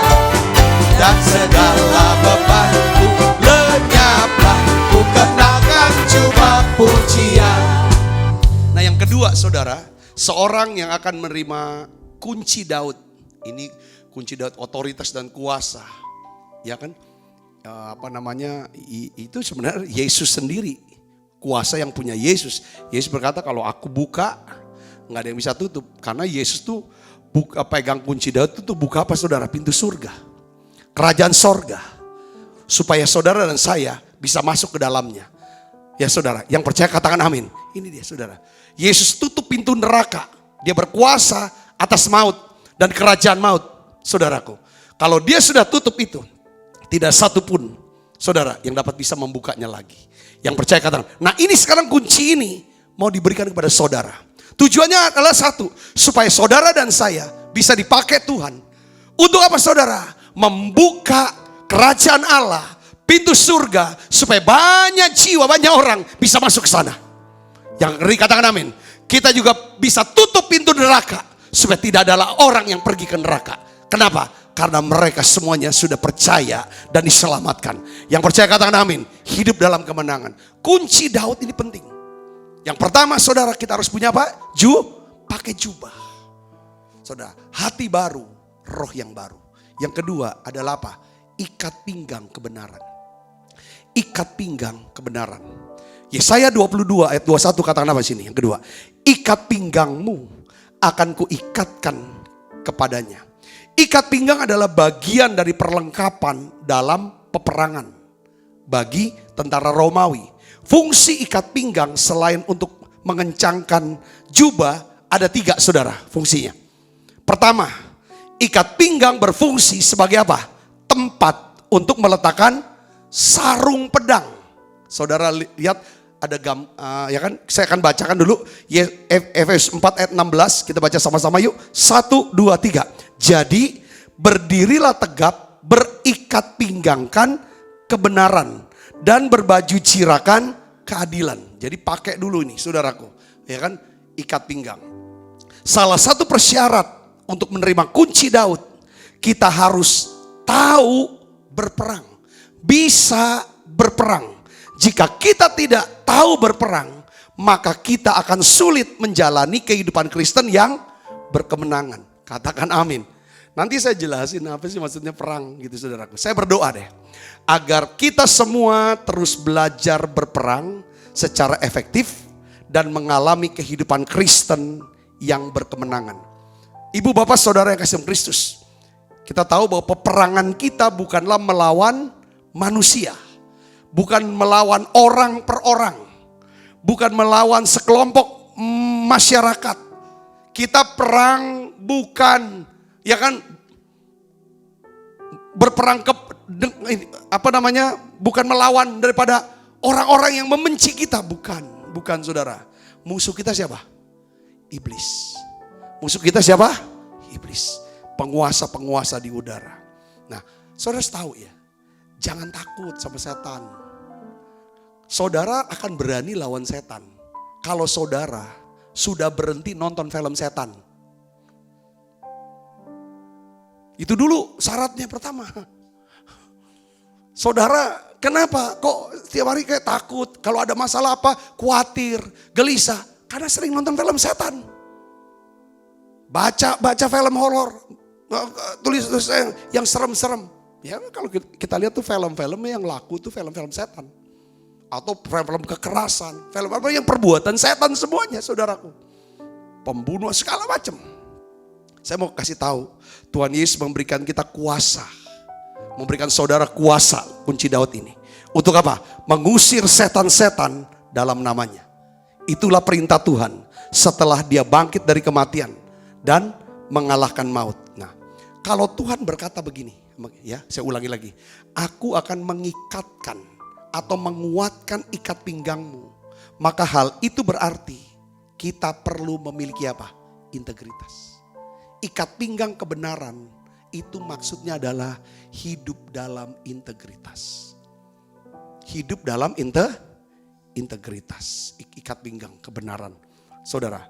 dan segala bebanku lenyaplah. Ku kenakan jubah pujian.
Nah yang kedua saudara, seorang yang akan menerima kunci Daud. Ini kunci Daud, otoritas dan kuasa. Ya kan? Itu sebenarnya Yesus sendiri. Kuasa yang punya Yesus. Yesus berkata kalau aku buka, nggak ada yang bisa tutup. Karena Yesus tuh pegang kunci Daud itu buka apa saudara? Pintu surga. Kerajaan sorga. Supaya saudara dan saya bisa masuk ke dalamnya. Ya saudara, yang percaya katakan amin. Ini dia saudara. Yesus tutup pintu neraka. Dia berkuasa atas maut dan kerajaan maut. Saudaraku, kalau dia sudah tutup itu, tidak satu pun saudara yang dapat bisa membukanya lagi. Yang percaya katakan, nah ini sekarang kunci ini mau diberikan kepada saudara. Tujuannya adalah satu, supaya saudara dan saya bisa dipakai Tuhan. Untuk apa saudara? Membuka kerajaan Allah, pintu surga, supaya banyak jiwa, banyak orang bisa masuk ke sana. Yang ngeri katakan amin. Kita juga bisa tutup pintu neraka, supaya tidak ada orang yang pergi ke neraka. Kenapa? Karena mereka semuanya sudah percaya dan diselamatkan. Yang percaya katakan amin. Hidup dalam kemenangan. Kunci Daud ini penting. Yang pertama saudara, kita harus punya apa? Pakai jubah. Saudara, hati baru, roh yang baru. Yang kedua adalah apa? Ikat pinggang kebenaran. Ikat pinggang kebenaran. Yesaya 22 ayat 21 katakan apa sini? Yang kedua, ikat pinggangmu akan kuikatkan kepadanya. Ikat pinggang adalah bagian dari perlengkapan dalam peperangan bagi tentara Romawi. Fungsi ikat pinggang selain untuk mengencangkan jubah, ada 3 saudara fungsinya. Pertama, ikat pinggang berfungsi sebagai apa? Tempat untuk meletakkan sarung pedang. Saudara lihat ada ya kan? Saya akan bacakan dulu Efesus 4 ayat 16. Kita baca sama-sama yuk. 1, 2, 3. Jadi berdirilah tegap, berikat pinggangkan kebenaran dan berbaju cirakan keadilan. Jadi pakai dulu nih saudaraku, ya kan, ikat pinggang. Salah satu persyarat untuk menerima kunci Daud, kita harus tahu berperang, bisa berperang. Jika kita tidak tahu berperang, maka kita akan sulit menjalani kehidupan Kristen yang berkemenangan. Katakan amin. Nanti saya jelasin apa sih maksudnya perang gitu saudaraku. Saya berdoa deh. Agar kita semua terus belajar berperang secara efektif dan mengalami kehidupan Kristen yang berkemenangan. Ibu bapak saudara yang kasih Kristus. Kita tahu bahwa peperangan kita bukanlah melawan manusia. Bukan melawan orang per orang. Bukan melawan sekelompok masyarakat. Kita perang bukan, ya kan, berperang bukan melawan daripada orang-orang yang membenci kita, bukan saudara. Musuh kita siapa? Iblis. Musuh kita siapa? Iblis. Penguasa-penguasa di udara. Nah, saudara tahu ya, jangan takut sama setan. Saudara akan berani lawan setan kalau saudara sudah berhenti nonton film setan. Itu dulu syaratnya pertama. Saudara, kenapa kok setiap hari kayak takut? Kalau ada masalah apa? Khawatir, gelisah. Karena sering nonton film setan. Baca film horor. Tulis yang serem-serem. Ya kalau kita lihat tuh film-film yang laku tuh film-film setan. Atau film-film kekerasan. Film apa yang perbuatan setan semuanya saudaraku. Pembunuh segala macam. Saya mau kasih tahu, Tuhan Yesus memberikan kita kuasa. Memberikan saudara kuasa, kunci Daud ini. Untuk apa? Mengusir setan-setan dalam namanya. Itulah perintah Tuhan setelah dia bangkit dari kematian dan mengalahkan maut. Nah, kalau Tuhan berkata begini, ya saya ulangi lagi. Aku akan mengikatkan atau menguatkan ikat pinggangmu. Maka hal itu berarti kita perlu memiliki apa? Integritas. Ikat pinggang kebenaran itu maksudnya adalah hidup dalam integritas. Hidup dalam integritas. Ikat pinggang kebenaran. Saudara,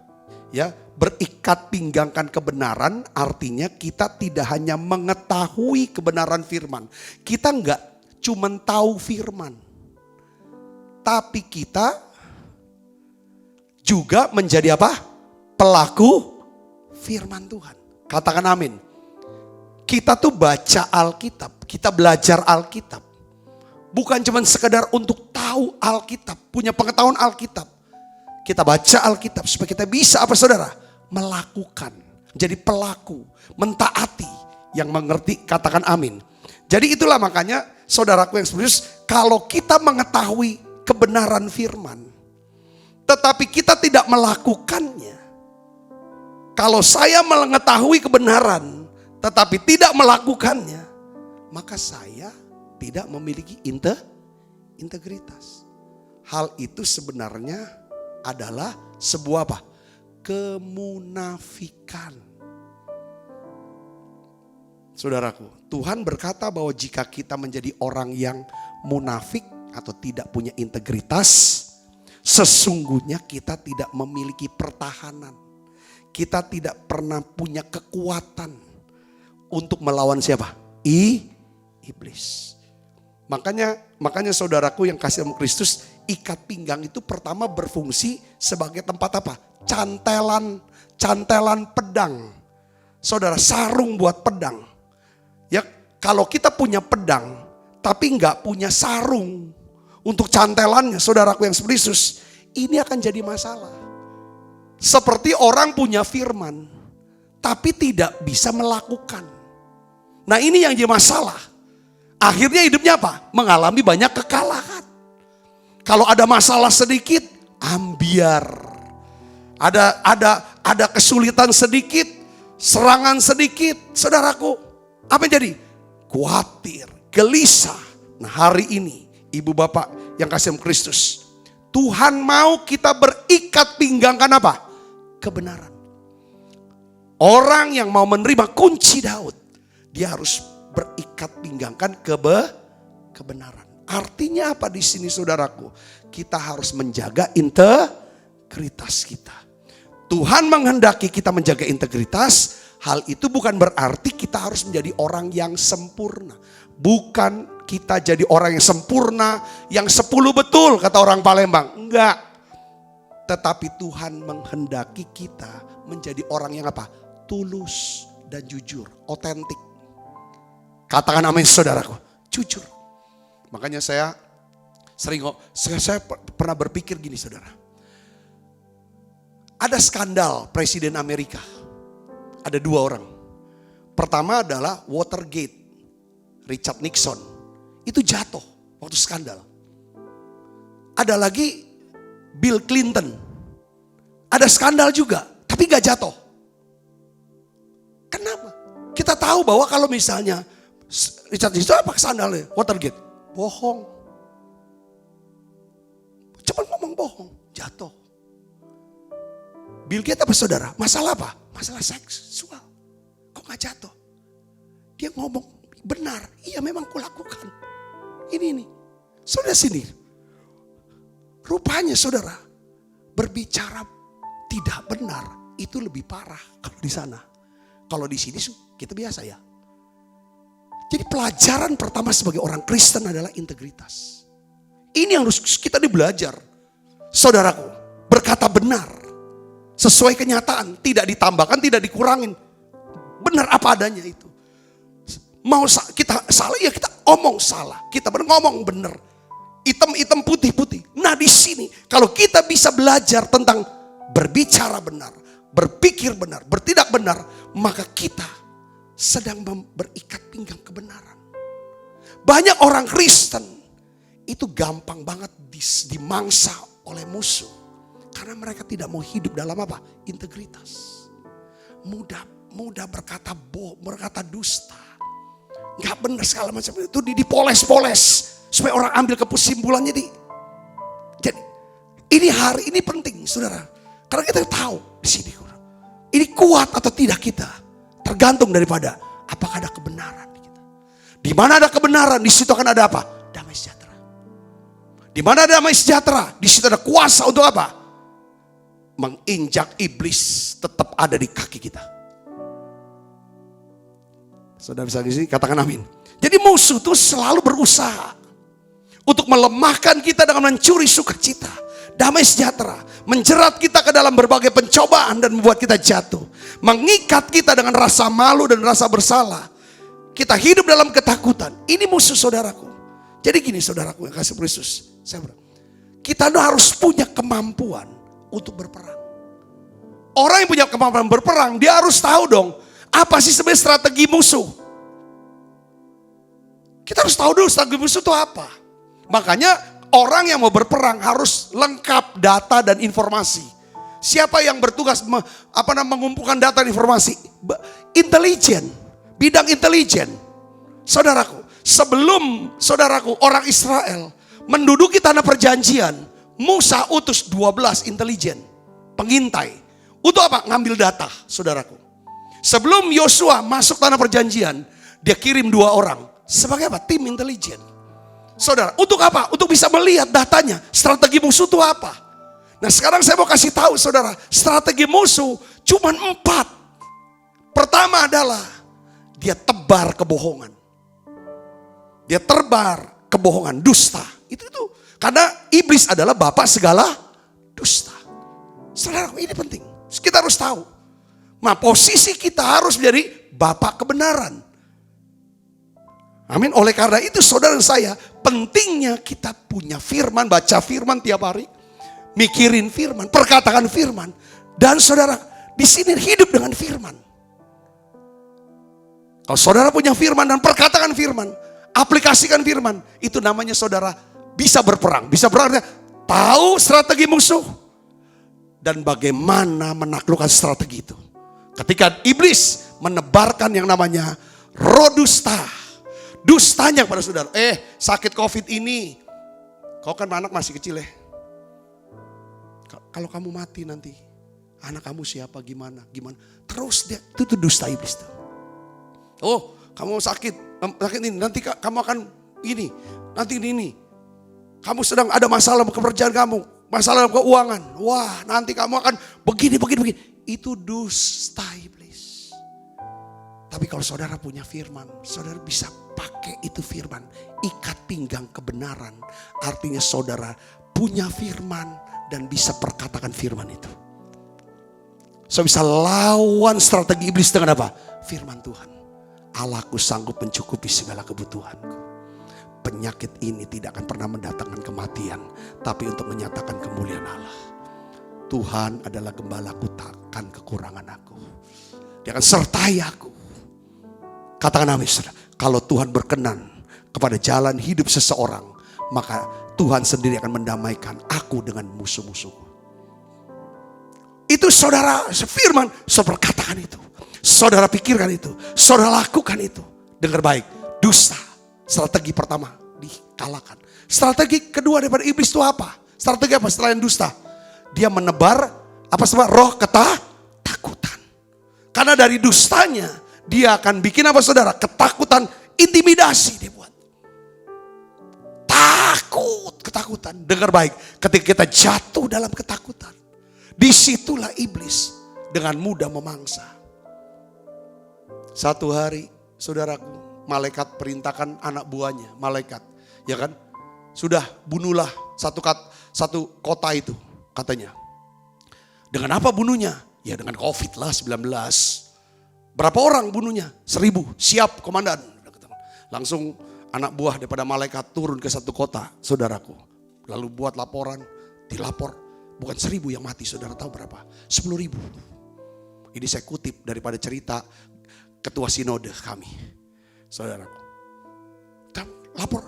ya, berikat pinggangkan kebenaran artinya kita tidak hanya mengetahui kebenaran firman. Kita enggak cuma tahu firman. Tapi kita juga menjadi apa? Pelaku firman Tuhan. Katakan amin. Kita tuh baca Alkitab, kita belajar Alkitab. Bukan cuma sekedar untuk tahu Alkitab, punya pengetahuan Alkitab. Kita baca Alkitab supaya kita bisa apa saudara? Melakukan, jadi pelaku, mentaati, yang mengerti katakan amin. Jadi itulah makanya saudaraku yang serius, kalau kita mengetahui kebenaran firman, tetapi kita tidak melakukannya. Kalau saya mengetahui kebenaran, tetapi tidak melakukannya, maka saya tidak memiliki integritas. Hal itu sebenarnya adalah sebuah apa? Kemunafikan. Saudaraku, Tuhan berkata bahwa jika kita menjadi orang yang munafik atau tidak punya integritas, sesungguhnya kita tidak memiliki pertahanan. Kita tidak pernah punya kekuatan untuk melawan siapa? Iblis. Makanya saudaraku yang kasih sama Kristus, ikat pinggang itu pertama berfungsi sebagai tempat apa? Cantelan pedang. Saudara, sarung buat pedang. Ya, kalau kita punya pedang tapi nggak punya sarung untuk cantelannya, saudaraku yang Kristus, ini akan jadi masalah. Seperti orang punya firman tapi tidak bisa melakukan. Nah, ini yang jadi masalah. Akhirnya hidupnya apa? Mengalami banyak kekalahan. Kalau ada masalah sedikit, ambiar. Ada kesulitan sedikit, serangan sedikit, saudaraku. Apa yang jadi? Khawatir, gelisah. Nah, hari ini ibu bapak yang kasih Kristus, Tuhan mau kita berikat pinggangkan apa? Kebenaran. Orang yang mau menerima kunci Daud, dia harus berikat pinggangkan kebenaran. Artinya apa di sini saudaraku? Kita harus menjaga integritas kita. Tuhan menghendaki kita menjaga integritas. Hal itu bukan berarti kita harus menjadi orang yang sempurna. Bukan kita jadi orang yang sempurna, yang 10 betul kata orang Palembang. Enggak. Tetapi Tuhan menghendaki kita menjadi orang yang apa? Tulus, dan jujur, otentik. Katakan amin saudaraku, jujur. Makanya saya pernah berpikir gini saudara. Ada skandal Presiden Amerika. Ada 2 orang. Pertama adalah Watergate. Richard Nixon. Itu jatuh waktu skandal. Ada lagi Bill Clinton. Ada skandal juga, tapi gak jatuh. Kenapa? Kita tahu bahwa kalau misalnya Richard Nixon apa skandalnya? Watergate. Bohong. Cuma ngomong bohong, jatuh. Bill Gates apa saudara? Masalah apa? Masalah seksual. Kok gak jatuh? Dia ngomong benar. Iya memang kulakukan. Ini. Saudara sini. Rupanya saudara berbicara tidak benar itu lebih parah kalau di sana. Kalau di sini kita biasa ya. Jadi pelajaran pertama sebagai orang Kristen adalah integritas. Ini yang harus kita belajar. Saudaraku, berkata benar. Sesuai kenyataan, tidak ditambahkan, tidak dikurangin. Benar apa adanya itu. Mau kita salah, ya kita omong salah. Kita ngomong benar. Hitam-hitam, putih-putih. Nah di sini, kalau kita bisa belajar tentang berbicara benar, berpikir benar, bertindak benar, maka kita sedang berikat pinggang kebenaran. Banyak orang Kristen itu gampang banget dimangsa oleh musuh. Karena mereka tidak mau hidup dalam apa? Integritas. Mudah berkata berkata dusta. Gak benar segala macam itu dipoles-poles. Supaya orang ambil kesimpulannya jadi ini penting saudara. Karena kita tahu di sini. Ini kuat atau tidak kita. Tergantung daripada apakah ada kebenaran di kita. Di mana ada kebenaran, di situ akan ada apa? Damai sejahtera. Di mana ada damai sejahtera, di situ ada kuasa untuk apa? Menginjak iblis tetap ada di kaki kita. Saudara bisa di sini katakan amin. Jadi musuh itu selalu berusaha untuk melemahkan kita dengan mencuri sukacita, damai sejahtera, menjerat kita ke dalam berbagai pencobaan dan membuat kita jatuh, mengikat kita dengan rasa malu dan rasa bersalah. Kita hidup dalam ketakutan. Ini musuh saudaraku. Jadi gini saudaraku yang kasih Kristus, kita harus punya kemampuan untuk berperang. Orang yang punya kemampuan berperang, dia harus tahu dong, apa sih sebenarnya strategi musuh. Kita harus tahu dulu strategi musuh itu apa. Makanya orang yang mau berperang harus lengkap data dan informasi. Siapa yang bertugas mengumpulkan data dan informasi? Intelijen, bidang intelijen. Saudaraku, sebelum saudaraku orang Israel menduduki tanah perjanjian, Musa utus 12 intelijen, pengintai. Untuk apa? Ngambil data, saudaraku. Sebelum Yosua masuk tanah perjanjian, dia kirim 2 orang. Sebagai apa? Tim intelijen. Saudara, untuk apa? Untuk bisa melihat datanya, strategi musuh itu apa. Nah sekarang saya mau kasih tahu saudara, strategi musuh cuma 4. Pertama adalah, dia tebar kebohongan. Dia tebar kebohongan, dusta. Itu karena iblis adalah bapak segala dusta. Saudara, ini penting. Kita harus tahu. Nah posisi kita harus menjadi bapak kebenaran. Amin. Oleh karena itu saudara dan saya, pentingnya kita punya firman, baca firman tiap hari, mikirin firman, perkatakan firman. Dan saudara di sini hidup dengan firman. Kalau saudara punya firman dan perkatakan firman, aplikasikan firman, itu namanya saudara bisa berperang. Bisa berperang, tahu strategi musuh dan bagaimana menaklukkan strategi itu. Ketika iblis menebarkan yang namanya roh dusta, dustanya kepada saudara, sakit COVID ini, kau kan anak masih kecil ya. Kalau kamu mati nanti, anak kamu siapa, gimana. Terus dia, itu dusta iblis. Oh, kamu sakit ini, nanti kamu akan ini, nanti ini. Kamu sedang ada masalah pekerjaan kamu, masalah keuangan. Wah, nanti kamu akan begini. Itu dusta iblis. Tapi kalau saudara punya firman, saudara bisa pakai itu firman. Ikat pinggang kebenaran. Artinya saudara punya firman dan bisa perkatakan firman itu. Saya bisa lawan strategi iblis dengan apa? Firman Tuhan. Allahku sanggup mencukupi segala kebutuhanku. Penyakit ini tidak akan pernah mendatangkan kematian, tapi untuk menyatakan kemuliaan Allah. Tuhan adalah gembalaku, takkan kekurangan aku. Dia akan sertai aku. Katakan amin. Kalau Tuhan berkenan kepada jalan hidup seseorang, maka Tuhan sendiri akan mendamaikan aku dengan musuh-musuhku. Itu saudara firman, saudara katakan itu. Saudara pikirkan itu. Saudara lakukan itu. Dengar baik, dusta. Strategi pertama dikalahkan. Strategi kedua daripada iblis itu apa? Strategi apa setelah yang dusta? Dia menebar apa sebab roh ketakutan. Karena dari dustanya dia akan bikin apa saudara? Ketakutan, intimidasi dia buat. Ketakutan. Dengar baik, ketika kita jatuh dalam ketakutan, disitulah iblis dengan mudah memangsa. Satu hari, saudaraku, malaikat perintahkan anak buahnya, malaikat, ya kan? Sudah bunuhlah satu kota itu, katanya. Dengan apa bunuhnya? Ya dengan COVID-19. Berapa orang bunuhnya? 1000. Siap komandan. Langsung anak buah daripada malaikat turun ke satu kota, saudaraku. Lalu buat laporan, dilapor. Bukan 1000 yang mati, saudara tahu berapa? 10.000. Ini saya kutip daripada cerita ketua sinode kami, saudaraku. Lapor,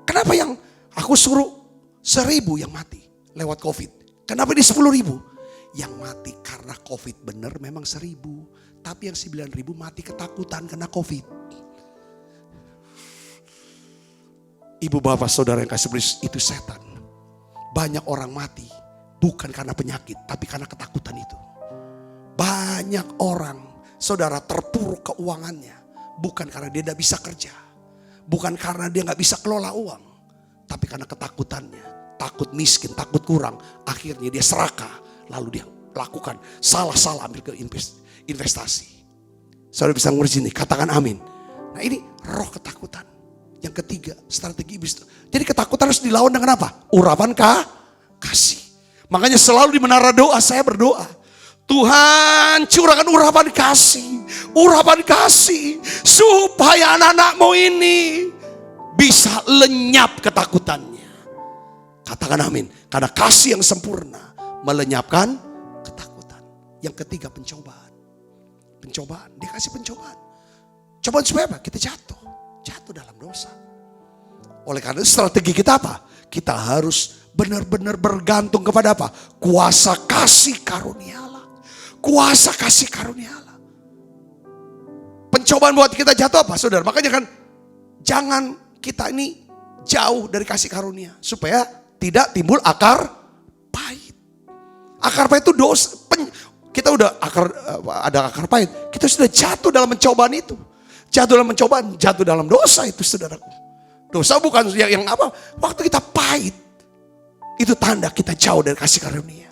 kenapa yang aku suruh 1000 yang mati lewat COVID? Kenapa di 10.000? Yang mati karena COVID benar memang 1000. Tapi yang 9.000 mati ketakutan kena COVID. Ibu bapak saudara yang kasih beri, itu setan. Banyak orang mati bukan karena penyakit, tapi karena ketakutan itu. Banyak orang saudara terpuruk keuangannya, bukan karena dia tidak bisa kerja, bukan karena dia nggak bisa kelola uang, tapi karena ketakutannya, takut miskin, takut kurang, akhirnya dia serakah, lalu dia lakukan salah ambil ke investasi. Saudara bisa ngerti ini, katakan amin. Nah ini roh ketakutan. Yang ketiga, strategi iblis. Jadi ketakutan harus dilawan dengan apa? Urapan kasih. Makanya selalu di menara doa saya berdoa, Tuhan curahkan urapan kasih supaya anak-anakmu ini bisa lenyap ketakutannya. Katakan amin. Karena kasih yang sempurna melenyapkan ketakutan. Yang ketiga, pencobaan. Dia kasih pencobaan. Cobaan supaya apa? Kita jatuh dalam dosa. Oleh karena strategi kita apa? Kita harus benar-benar bergantung kepada apa? Kuasa kasih karunia Allah. Kuasa kasih karunia Allah. Pencobaan buat kita jatuh apa saudara? Makanya kan jangan kita ini jauh dari kasih karunia. Supaya tidak timbul akar pahit. Akar pahit itu dosa. Kita udah ada akar pahit. Kita sudah jatuh dalam pencobaan itu. Jatuh dalam pencobaan, jatuh dalam dosa itu saudaraku. Dosa bukan yang apa? Waktu kita pahit. Itu tanda kita jauh dari kasih karunia.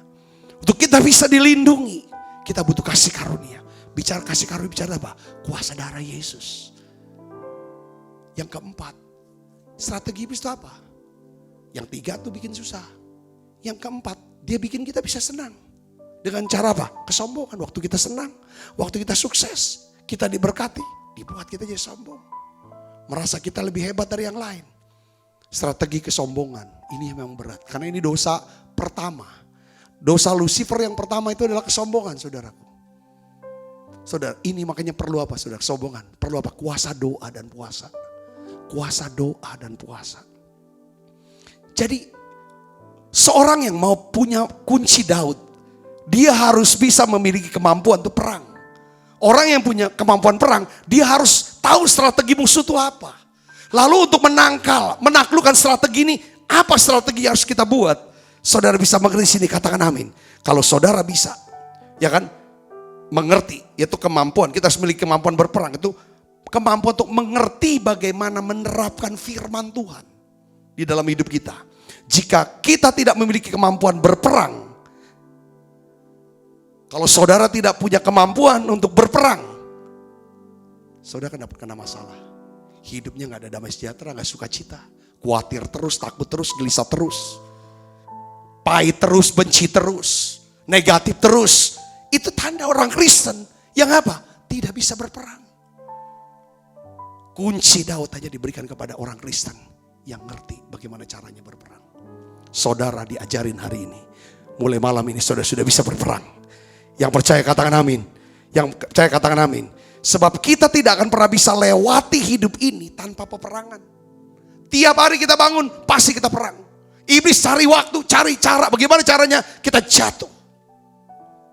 Untuk kita bisa dilindungi, kita butuh kasih karunia. Bicara kasih karunia, bicara apa? Kuasa darah Yesus. Yang keempat, strategi iblis itu apa? Yang tiga tuh bikin susah. Yang keempat, dia bikin kita bisa senang. Dengan cara apa? Kesombongan. Waktu kita senang, waktu kita sukses, kita diberkati, dibuat kita jadi sombong. Merasa kita lebih hebat dari yang lain. Strategi kesombongan, ini memang berat. Karena ini dosa pertama. Dosa Lucifer yang pertama itu adalah kesombongan, saudaraku. Saudara, ini makanya perlu apa saudara? Kesombongan. Perlu apa? Kuasa doa dan puasa. Kuasa doa dan puasa. Jadi, seorang yang mau punya kunci Daud, dia harus bisa memiliki kemampuan untuk perang. Orang yang punya kemampuan perang, dia harus tahu strategi musuh itu apa. Lalu untuk menaklukkan strategi ini, apa strategi yang harus kita buat? Saudara bisa mengerti sini, katakan amin. Kalau saudara bisa, ya kan, mengerti, yaitu kemampuan. Kita harus memiliki kemampuan berperang, itu kemampuan untuk mengerti bagaimana menerapkan firman Tuhan di dalam hidup kita. Jika kita tidak memiliki kemampuan berperang, kalau saudara tidak punya kemampuan untuk berperang, saudara akan dapat kena masalah. Hidupnya gak ada damai sejahtera, gak sukacita. Khawatir terus, takut terus, gelisah terus. Pahit terus, benci terus, negatif terus. Itu tanda orang Kristen yang apa? Tidak bisa berperang. Kunci Daud hanya diberikan kepada orang Kristen yang ngerti bagaimana caranya berperang. Saudara diajarin hari ini. Mulai malam ini saudara sudah bisa berperang. Yang percaya katakan amin. Yang percaya katakan amin. Sebab kita tidak akan pernah bisa lewati hidup ini tanpa peperangan. Tiap hari kita bangun pasti kita perang. Iblis cari waktu, cari cara. Bagaimana caranya? Kita jatuh.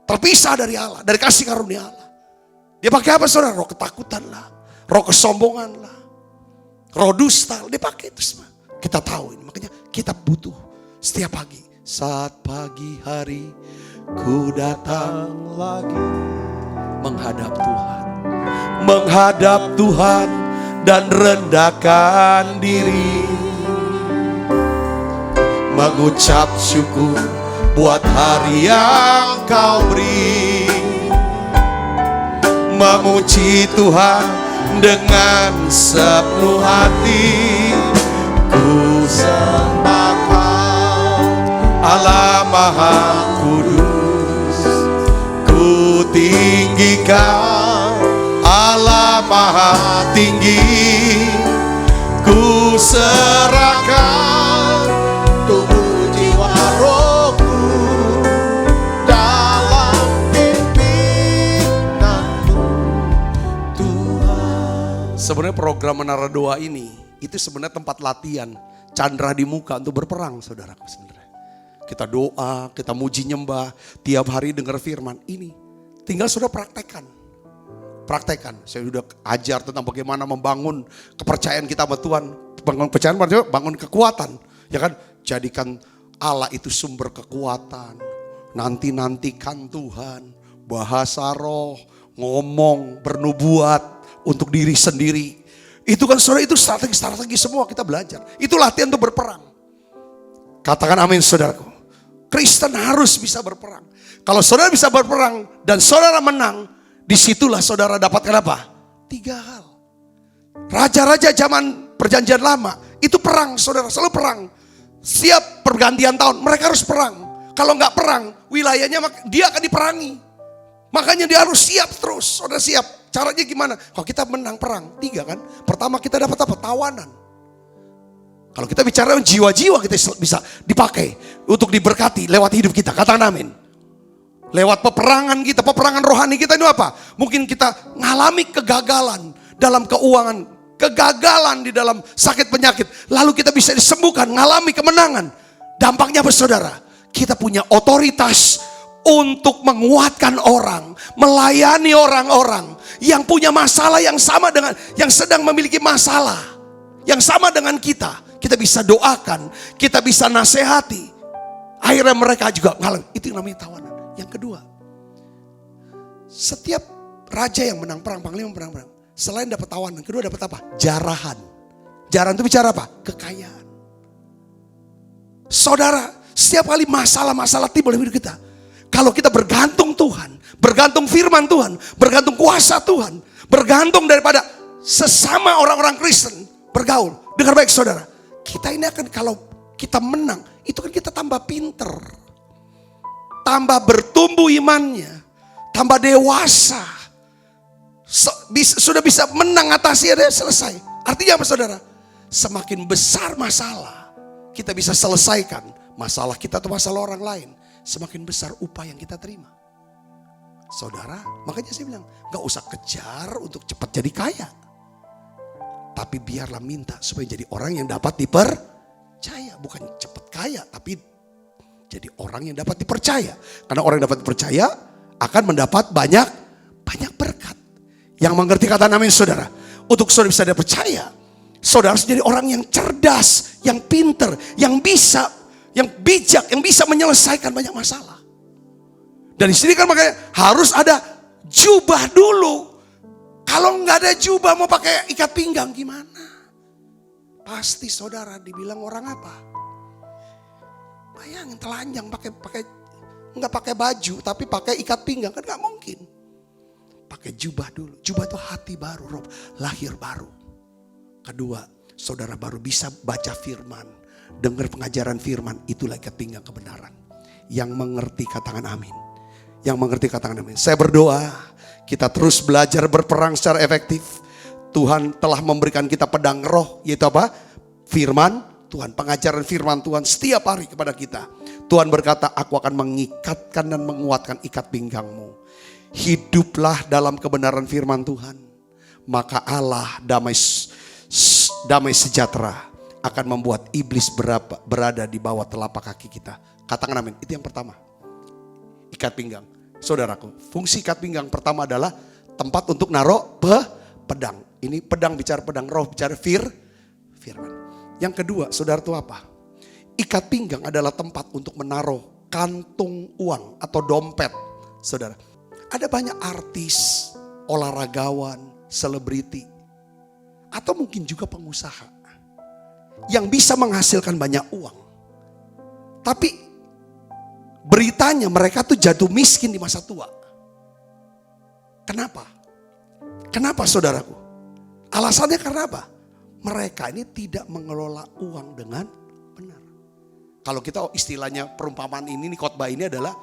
Terpisah dari Allah, dari kasih karunia Allah. Dia pakai apa saudara? Roh ketakutan lah. Roh kesombongan lah. Roh dusta. Dia pakai itu semua. Kita tahu ini. Makanya kita butuh setiap pagi. Saat pagi hari ku datang lagi menghadap Tuhan. Menghadap Tuhan dan rendahkan diri. Mengucap syukur buat hari yang kau beri. Memuji Tuhan dengan sepenuh hati. Ku sembah Allah Maha Kudus. Ku tinggikan Allah Maha Tinggi. Ku serahkan tubuh jiwa rohku dalam pimpinanmu Tuhan. Sebenarnya program Menara Doa ini itu sebenarnya tempat latihan candra di muka untuk berperang, saudaraku sebenarnya. Kita doa, kita muji nyembah, tiap hari dengar firman ini. Tinggal sudah praktekkan. Praktekkan. Saya sudah ajar tentang bagaimana membangun kepercayaan kita sama Tuhan. Bangun kepercayaan, bangun kekuatan. Ya kan? Jadikan Allah itu sumber kekuatan. Nanti-nantikan Tuhan. Bahasa roh, ngomong, bernubuat untuk diri sendiri. Itu kan saudara, itu strategi-strategi semua kita belajar. Itu latihan untuk berperang. Katakan amin saudaraku. Kristen harus bisa berperang. Kalau saudara bisa berperang dan saudara menang, disitulah saudara dapatkan apa? 3 hal. Raja-raja zaman perjanjian lama itu perang, saudara, selalu perang. Siap pergantian tahun mereka harus perang. Kalau nggak perang, wilayahnya dia akan diperangi. Makanya dia harus siap terus. Saudara siap. Caranya gimana? Kalau kita menang perang 3 kan. Pertama kita dapat apa? Tawanan. Kalau kita bicara jiwa-jiwa kita bisa dipakai untuk diberkati lewat hidup kita. Katakan amin. Lewat peperangan kita, peperangan rohani kita itu apa? Mungkin kita ngalami kegagalan dalam keuangan, kegagalan di dalam sakit penyakit. Lalu kita bisa disembuhkan, ngalami kemenangan. Dampaknya apa saudara? Kita punya otoritas untuk menguatkan orang, melayani orang-orang yang punya masalah yang sama dengan, yang sedang memiliki masalah yang sama dengan kita. Kita bisa doakan, kita bisa nasihati. Akhirnya mereka juga ngalah. Itu yang namanya tawanan. Yang kedua, setiap raja yang menang perang, panglima menang perang, selain dapat tawanan, kedua dapat apa? Jarahan. Jarahan itu bicara apa? Kekayaan. Saudara, setiap kali masalah-masalah timbul dalam hidup kita, kalau kita bergantung Tuhan, bergantung firman Tuhan, bergantung kuasa Tuhan, bergantung daripada sesama orang-orang Kristen bergaul. Dengar baik saudara. Kita ini akan, kalau kita menang, itu kan kita tambah pinter. Tambah bertumbuh imannya. Tambah dewasa. Sudah bisa menang atasi, ada selesai. Artinya apa saudara? Semakin besar masalah, kita bisa selesaikan masalah kita atau masalah orang lain. Semakin besar upah yang kita terima. Saudara, makanya saya bilang, gak usah kejar untuk cepat jadi kaya. Tapi biarlah minta supaya jadi orang yang dapat dipercaya. Bukan cepat kaya, tapi jadi orang yang dapat dipercaya. Karena orang yang dapat dipercaya akan mendapat banyak berkat. Yang mengerti kata amin saudara. Untuk saudara bisa dipercaya, saudara harus jadi orang yang cerdas, yang pinter, yang bisa, yang bijak, yang bisa menyelesaikan banyak masalah. Dan di sini kan makanya harus ada jubah dulu. Kalau nggak ada jubah mau pakai ikat pinggang gimana? Pasti saudara dibilang orang apa? Bayangin telanjang nggak pakai baju tapi pakai ikat pinggang kan nggak mungkin. Pakai jubah dulu. Jubah itu hati baru, roh lahir baru. Kedua, saudara baru bisa baca firman, dengar pengajaran firman, itulah ikat pinggang kebenaran. Yang mengerti katakan amin. Yang mengerti katakan amin. Saya berdoa kita terus belajar berperang secara efektif. Tuhan telah memberikan kita pedang roh, yaitu apa? Firman Tuhan, pengajaran firman Tuhan setiap hari kepada kita. Tuhan berkata, aku akan mengikatkan dan menguatkan ikat pinggangmu. Hiduplah dalam kebenaran firman Tuhan. Maka Allah damai sejahtera akan membuat iblis berada di bawah telapak kaki kita. Katakan amin. Itu yang pertama. Ikat pinggang. Saudaraku, fungsi ikat pinggang pertama adalah tempat untuk naruh pedang. Ini pedang bicara pedang, roh bicara firman. Yang kedua, saudara itu apa? Ikat pinggang adalah tempat untuk menaruh kantung uang atau dompet. Saudara, ada banyak artis, olahragawan, selebriti, atau mungkin juga pengusaha yang bisa menghasilkan banyak uang. Tapi beritanya mereka tuh jatuh miskin di masa tua. Kenapa? Kenapa saudaraku? Alasannya karena apa? Mereka ini tidak mengelola uang dengan benar. Kalau kita istilahnya perumpamaan ini, khotbah ini adalah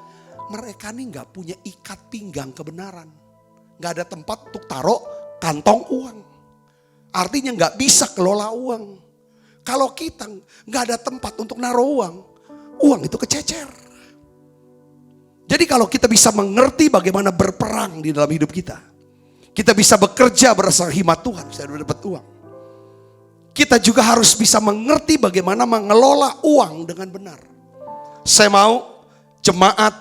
mereka ini gak punya ikat pinggang kebenaran. Gak ada tempat untuk taruh kantong uang. Artinya gak bisa kelola uang. Kalau kita gak ada tempat untuk naruh uang, uang itu kececer. Jadi kalau kita bisa mengerti bagaimana berperang di dalam hidup kita bisa bekerja berdasarkan hikmat Tuhan, bisa dapat uang. Kita juga harus bisa mengerti bagaimana mengelola uang dengan benar. Saya mau jemaat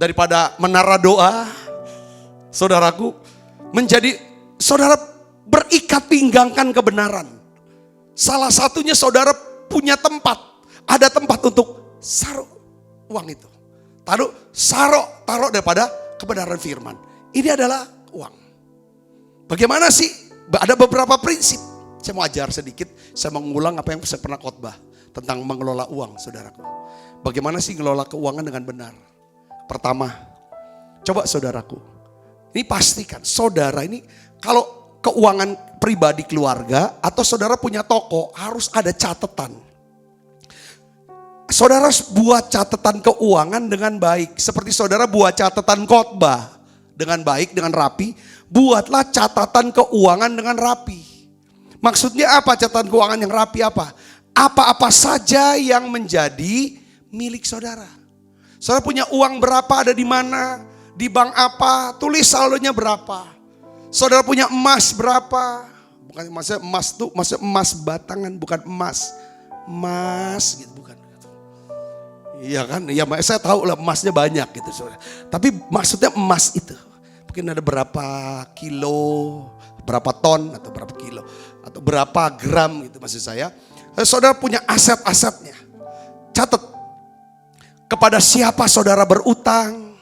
daripada Menara Doa, saudaraku, menjadi saudara berikat pinggangkan kebenaran. Salah satunya saudara punya tempat, ada tempat untuk saruh uang itu. Taruh daripada kebenaran firman. Ini adalah uang. Bagaimana sih? Ada beberapa prinsip. Saya mau ajar sedikit, saya mengulang apa yang saya pernah khotbah tentang mengelola uang, saudaraku. Bagaimana sih mengelola keuangan dengan benar? Pertama, coba saudaraku, ini pastikan saudara ini kalau keuangan pribadi keluarga atau saudara punya toko harus ada catatan. Saudara buat catatan keuangan dengan baik, seperti saudara buat catatan khotbah dengan baik, dengan rapi. Buatlah catatan keuangan dengan rapi. Maksudnya apa catatan keuangan yang rapi apa? Apa-apa saja yang menjadi milik saudara. Saudara punya uang berapa, ada di mana, di bank apa, tulis saldonya berapa. Saudara punya emas berapa. Bukan maksudnya emas tuh, maksudnya emas batangan, bukan emas. Emas gitu, bukan. Iya kan, ya saya tahu lah emasnya banyak gitu saudara. Tapi maksudnya emas itu. Mungkin ada berapa kilo, berapa ton atau berapa kilo atau berapa gram gitu maksud saya. Saudara punya aset-asetnya. Catat kepada siapa saudara berutang,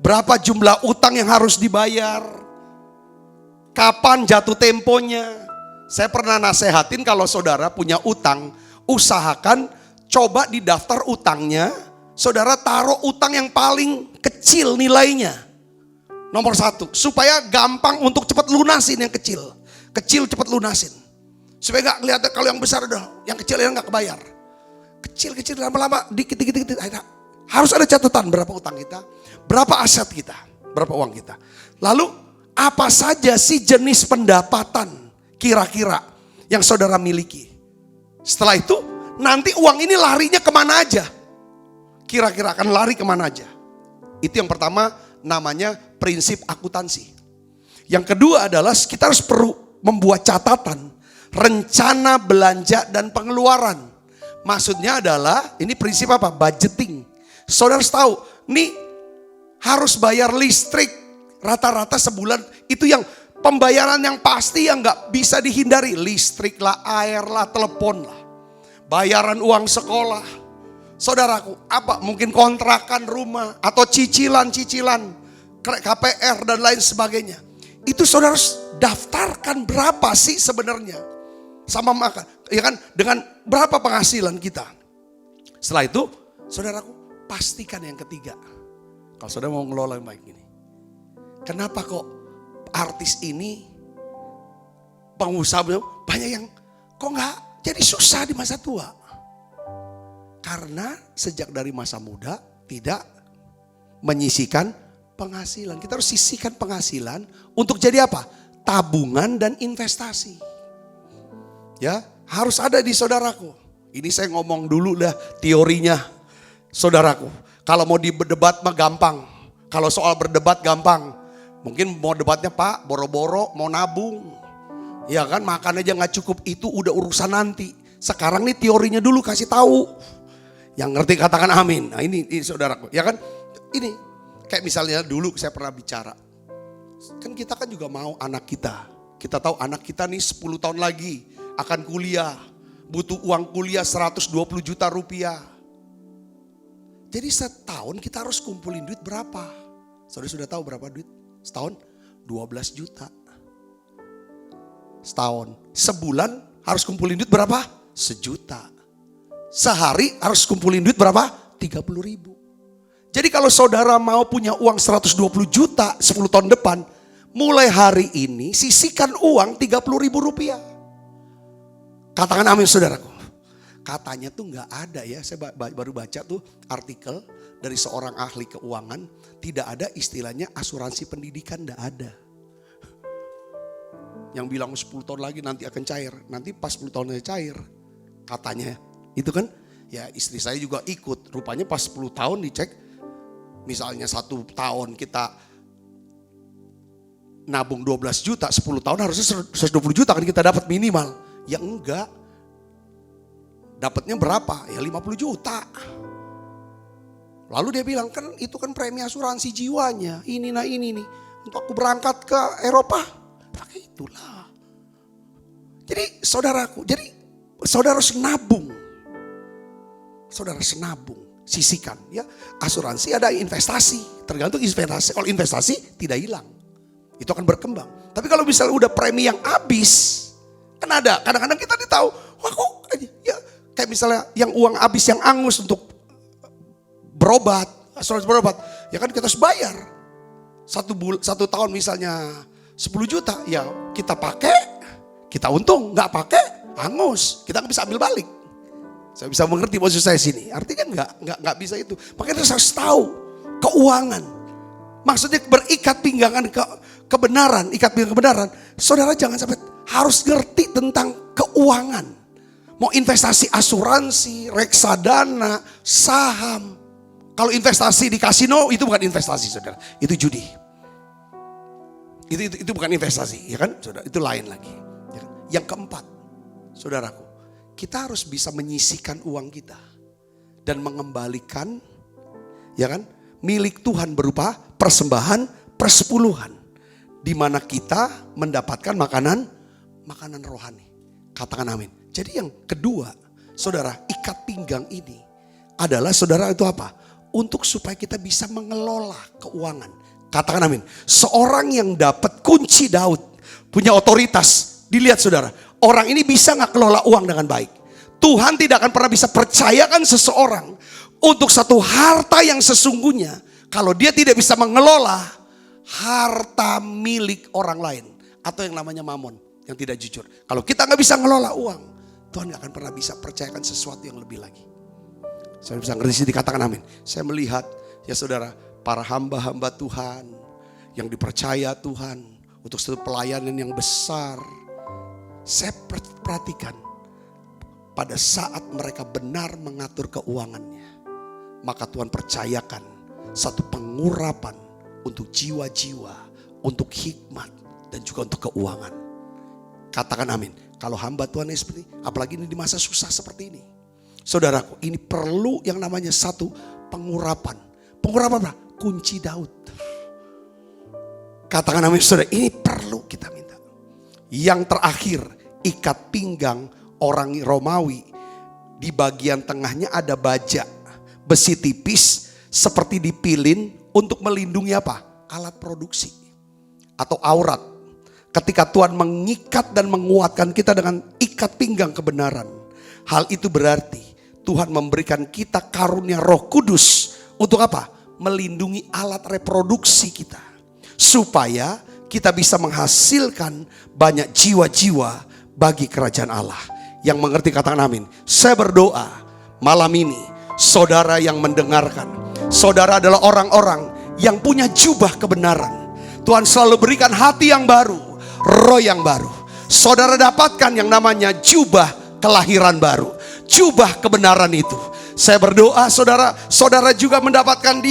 berapa jumlah utang yang harus dibayar, kapan jatuh temponya. Saya pernah nasehatin kalau saudara punya utang, usahakan coba di daftar utangnya, saudara taruh utang yang paling kecil nilainya. Nomor 1, supaya gampang untuk cepat lunasin yang kecil. Kecil cepat lunasin. Supaya gak kelihatan kalau yang besar udah, yang kecil yang gak kebayar. Kecil-kecil lama-lama, dikit-dikit. Harus ada catatan berapa utang kita, berapa aset kita, berapa uang kita. Lalu apa saja sih jenis pendapatan kira-kira yang saudara miliki. Setelah itu nanti uang ini larinya kemana aja. Kira-kira akan lari kemana aja. Itu yang pertama, namanya prinsip akuntansi. Yang kedua adalah kita harus perlu membuat catatan rencana belanja dan pengeluaran. Maksudnya adalah ini prinsip apa? Budgeting. Saudara harus tahu, nih harus bayar listrik rata-rata sebulan. Itu yang pembayaran yang pasti yang gak bisa dihindari. Listrik lah, air lah, telepon lah. Bayaran uang sekolah. Saudaraku, apa? Mungkin kontrakan rumah atau cicilan-cicilan, KPR dan lain sebagainya. Itu saudara harus daftarkan berapa sih sebenarnya. Sama makan, ya kan? Dengan berapa penghasilan kita. Setelah itu, saudaraku, pastikan yang ketiga. Kalau saudara mau ngelola yang baik ini. Kenapa kok artis ini, pengusaha banyak yang kok gak jadi susah di masa tua? Karena sejak dari masa muda tidak menyisihkan penghasilan. Kita harus sisihkan penghasilan untuk jadi apa? Tabungan dan investasi. Ya, harus ada di saudaraku. Ini saya ngomong dulu dah teorinya, saudaraku. Kalau mau berdebat mah gampang. Kalau soal berdebat gampang. Mungkin mau debatnya Pak, boro-boro mau nabung. Ya kan, makan aja gak cukup, itu udah urusan nanti. Sekarang nih teorinya dulu kasih tahu. Yang ngerti katakan amin. Nah ini saudaraku, ya kan. Ini kayak misalnya dulu saya pernah bicara. Kan kita kan juga mau anak kita. Kita tahu anak kita nih 10 tahun lagi akan kuliah. Butuh uang kuliah 120 juta rupiah. Jadi setahun kita harus kumpulin duit berapa? Saudara sudah tahu berapa duit? Setahun 12 juta. Setahun. Sebulan harus kumpulin duit berapa? 1 juta. Sehari harus kumpulin duit berapa? 30 ribu. Jadi kalau saudara mau punya uang 120 juta 10 tahun depan, mulai hari ini sisihkan uang 30 ribu rupiah. Katakan amin saudaraku. Katanya tuh gak ada ya, saya baru baca tuh artikel dari seorang ahli keuangan. Tidak ada istilahnya asuransi pendidikan, gak ada. Yang bilang 10 tahun lagi nanti akan cair. Nanti pas 10 tahun lagi cair. Katanya itu kan, ya istri saya juga ikut. Rupanya pas 10 tahun dicek, misalnya 1 tahun kita nabung 12 juta, 10 tahun harusnya 120 juta kan kita dapat minimal. Ya enggak. Dapatnya berapa? Ya 50 juta. Lalu dia bilang, kan itu kan premi asuransi jiwanya. Ini nih. Untuk aku berangkat ke Eropa. Pakai itulah. Jadi saudaraku, saudara harus nabung. Saudara harus nabung. Sisihkan ya. Asuransi ada investasi. Tergantung investasi. Kalau investasi tidak hilang. Itu akan berkembang. Tapi kalau misalnya udah premi yang habis. Kan ada. Kadang-kadang kita tahu. Wah kok ya. Kayak misalnya yang uang habis yang angus untuk berobat, asuransi berobat, ya kan kita harus bayar. 1 tahun misalnya 10 juta, ya kita pakai, kita untung, nggak pakai, angus, kita nggak bisa ambil balik. Saya bisa mengerti maksud saya sini. Artinya nggak bisa itu. Makanya kita harus tahu keuangan. Maksudnya berikat pinggangan kebenaran, ikat pinggang kebenaran. Saudara jangan sampai harus ngerti tentang keuangan. Mau investasi asuransi, reksadana, saham. Kalau investasi di kasino itu bukan investasi saudara. Itu judi. Itu bukan investasi ya kan saudara. Itu lain lagi. Yang keempat saudaraku. Kita harus bisa menyisihkan uang kita. Dan mengembalikan ya kan milik Tuhan berupa persembahan persepuluhan. Di mana kita mendapatkan makanan rohani. Katakan amin. Jadi yang kedua, saudara, ikat pinggang ini adalah saudara itu apa? Untuk supaya kita bisa mengelola keuangan. Katakan amin. Seorang yang dapat kunci Daud, punya otoritas. Dilihat saudara, orang ini bisa gak kelola uang dengan baik. Tuhan tidak akan pernah bisa percayakan seseorang untuk satu harta yang sesungguhnya. Kalau dia tidak bisa mengelola harta milik orang lain. Atau yang namanya mamon, yang tidak jujur. Kalau kita gak bisa mengelola uang, Tuhan gak akan pernah bisa percayakan sesuatu yang lebih lagi. Saya bisa ngerti dikatakan amin. Saya melihat ya saudara, para hamba-hamba Tuhan yang dipercaya Tuhan untuk satu pelayanan yang besar. Saya perhatikan pada saat mereka benar mengatur keuangannya, maka Tuhan percayakan satu pengurapan untuk jiwa-jiwa, untuk hikmat dan juga untuk keuangan. Katakan amin. Kalau hamba Tuhan ini seperti ini, apalagi ini di masa susah seperti ini. Saudaraku, ini perlu yang namanya satu pengurapan. Pengurapan apa? Kunci Daud. Katakan amin saudara, ini perlu kita minta. Yang terakhir, ikat pinggang orang Romawi. Di bagian tengahnya ada baja, besi tipis seperti dipilin untuk melindungi apa? Alat produksi atau aurat. Ketika Tuhan mengikat dan menguatkan kita dengan ikat pinggang kebenaran. Hal itu berarti Tuhan memberikan kita karunia Roh Kudus. Untuk apa? Melindungi alat reproduksi kita. Supaya kita bisa menghasilkan banyak jiwa-jiwa bagi kerajaan Allah. Yang mengerti katakan amin. Saya berdoa malam ini saudara yang mendengarkan. Saudara adalah orang-orang yang punya jubah kebenaran. Tuhan selalu berikan hati yang baru, roh yang baru. Saudara dapatkan yang namanya jubah kelahiran baru, jubah kebenaran itu. Saya berdoa saudara juga mendapatkan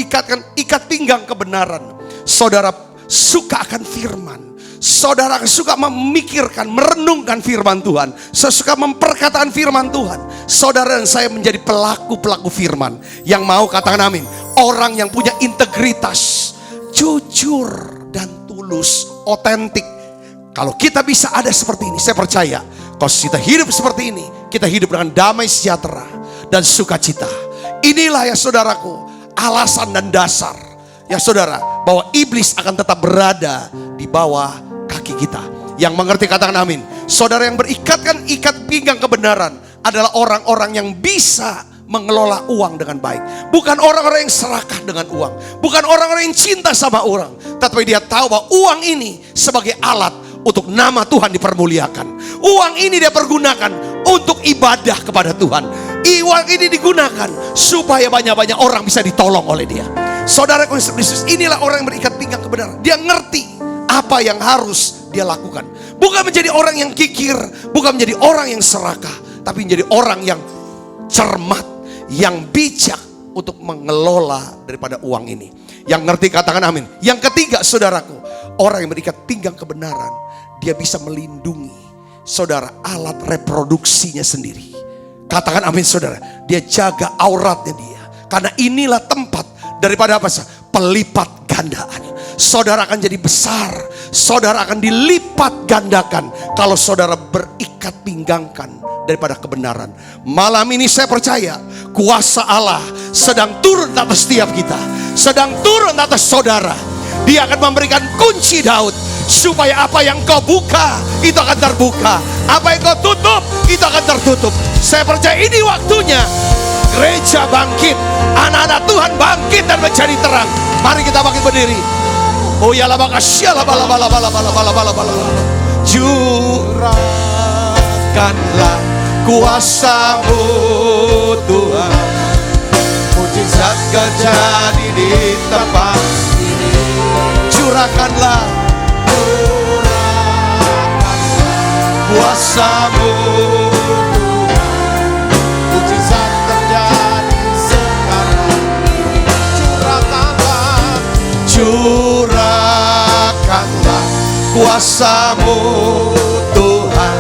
ikat pinggang kebenaran. Saudara suka akan firman. Saudara suka memikirkan, merenungkan firman Tuhan. Suka memperkataan firman Tuhan. Saudara dan saya menjadi pelaku firman. Yang mau katakan amin. Orang yang punya integritas, jujur dan tulus, otentik. Kalau kita bisa ada seperti ini, saya percaya kalau kita hidup seperti ini, kita hidup dengan damai sejahtera dan sukacita. Inilah ya saudaraku, alasan dan dasar ya saudara, bahwa iblis akan tetap berada di bawah kaki kita. Yang mengerti katakan amin. Saudara yang berikatkan ikat pinggang kebenaran adalah orang-orang yang bisa mengelola uang dengan baik. Bukan orang-orang yang serakah dengan uang. Bukan orang-orang yang cinta sama orang. Tapi dia tahu bahwa uang ini sebagai alat untuk nama Tuhan dipermuliakan. Uang ini dia pergunakan untuk ibadah kepada Tuhan. Uang ini digunakan supaya banyak-banyak orang bisa ditolong oleh dia. Saudara Kristus, inilah orang yang berikat pinggang kebenaran. Dia ngerti apa yang harus dia lakukan. Bukan menjadi orang yang kikir, bukan menjadi orang yang serakah, tapi menjadi orang yang cermat, yang bijak untuk mengelola daripada uang ini. Yang ngerti katakan amin. Yang ketiga saudaraku, orang yang berikat pinggang kebenaran, dia bisa melindungi saudara alat reproduksinya sendiri. Katakan amin saudara. Dia jaga auratnya dia. Karena inilah tempat daripada apa sih? Pelipat gandaan. Saudara akan jadi besar. Saudara akan dilipat gandakan kalau saudara berikat pinggangkan daripada kebenaran. Malam ini saya percaya kuasa Allah sedang turun atas setiap kita. Sedang turun atas saudara. Dia akan memberikan kunci Daud. Supaya apa yang kau buka itu akan terbuka. Apa yang kau tutup itu akan tertutup. Saya percaya ini waktunya gereja bangkit. Anak-anak Tuhan bangkit dan menjadi terang. Mari kita bangkit berdiri. Oh ya lama kasih lama.
Curahkanlah kuasa-Mu Tuhan. Mujizat terjadi di tempat ini.
Curahkanlah
kuasa-Mu Tuhan. Mujizat terjadi sekarang. Curahkanlah kuasa-Mu Tuhan.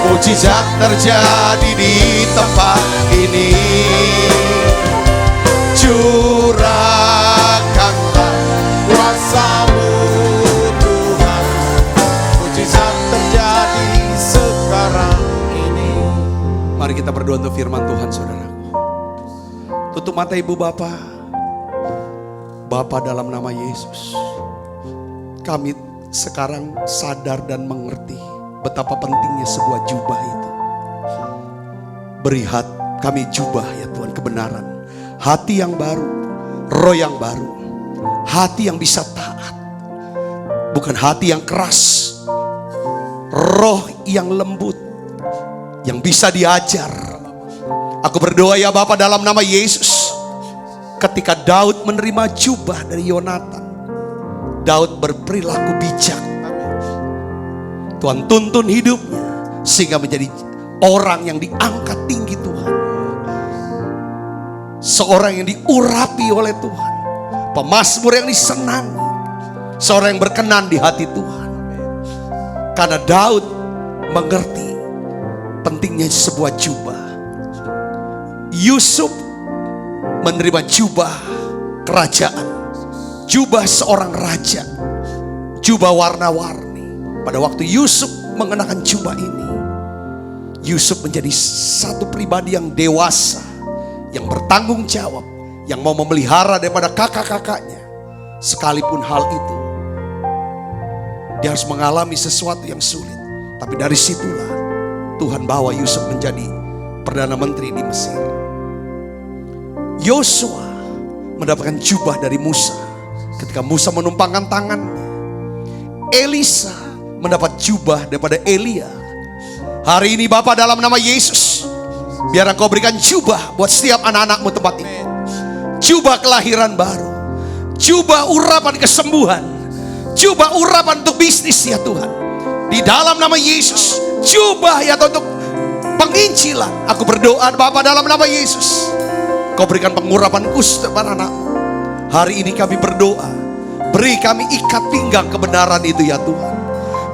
Mujizat terjadi di tempat ini. Curahkanlah kuasa-Mu Tuhan. Mujizat terjadi sekarang ini.
Mari kita berdoa untuk firman Tuhan saudaraku. Tutup mata ibu bapak. Bapa dalam nama Yesus, kami sekarang sadar dan mengerti betapa pentingnya sebuah jubah itu. Beri kami jubah ya Tuhan kebenaran. Hati yang baru, roh yang baru. Hati yang bisa taat. Bukan hati yang keras. Roh yang lembut. Yang bisa diajar. Aku berdoa ya Bapa dalam nama Yesus. Ketika Daud menerima jubah dari Yonatan, Daud berperilaku bijak. Tuhan tuntun hidupnya sehingga menjadi orang yang diangkat tinggi Tuhan. Seorang yang diurapi oleh Tuhan. Pemazmur yang disenangi. Seorang yang berkenan di hati Tuhan. Karena Daud mengerti pentingnya sebuah jubah. Yusuf menerima jubah kerajaan. Jubah seorang raja. Jubah warna-warni. Pada waktu Yusuf mengenakan jubah ini, Yusuf menjadi satu pribadi yang dewasa, yang bertanggung jawab, yang mau memelihara daripada kakak-kakaknya. Sekalipun hal itu dia harus mengalami sesuatu yang sulit. Tapi dari situlah Tuhan bawa Yusuf menjadi Perdana Menteri di Mesir. Yosua mendapatkan jubah dari Musa ketika Musa menumpangkan tangannya. Elisa mendapat jubah daripada Elia. Hari ini Bapa dalam nama Yesus, biar Engkau berikan jubah buat setiap anak-anak-Mu tempat ini. Jubah kelahiran baru, Jubah urapan kesembuhan, jubah urapan untuk bisnis ya Tuhan. Di dalam nama Yesus, jubah ya Tuhan untuk penginjilan. Aku berdoa Bapa dalam nama Yesus, Kau berikan pengurapan khusus kepada anak. Hari ini kami berdoa, beri kami ikat pinggang kebenaran itu ya Tuhan.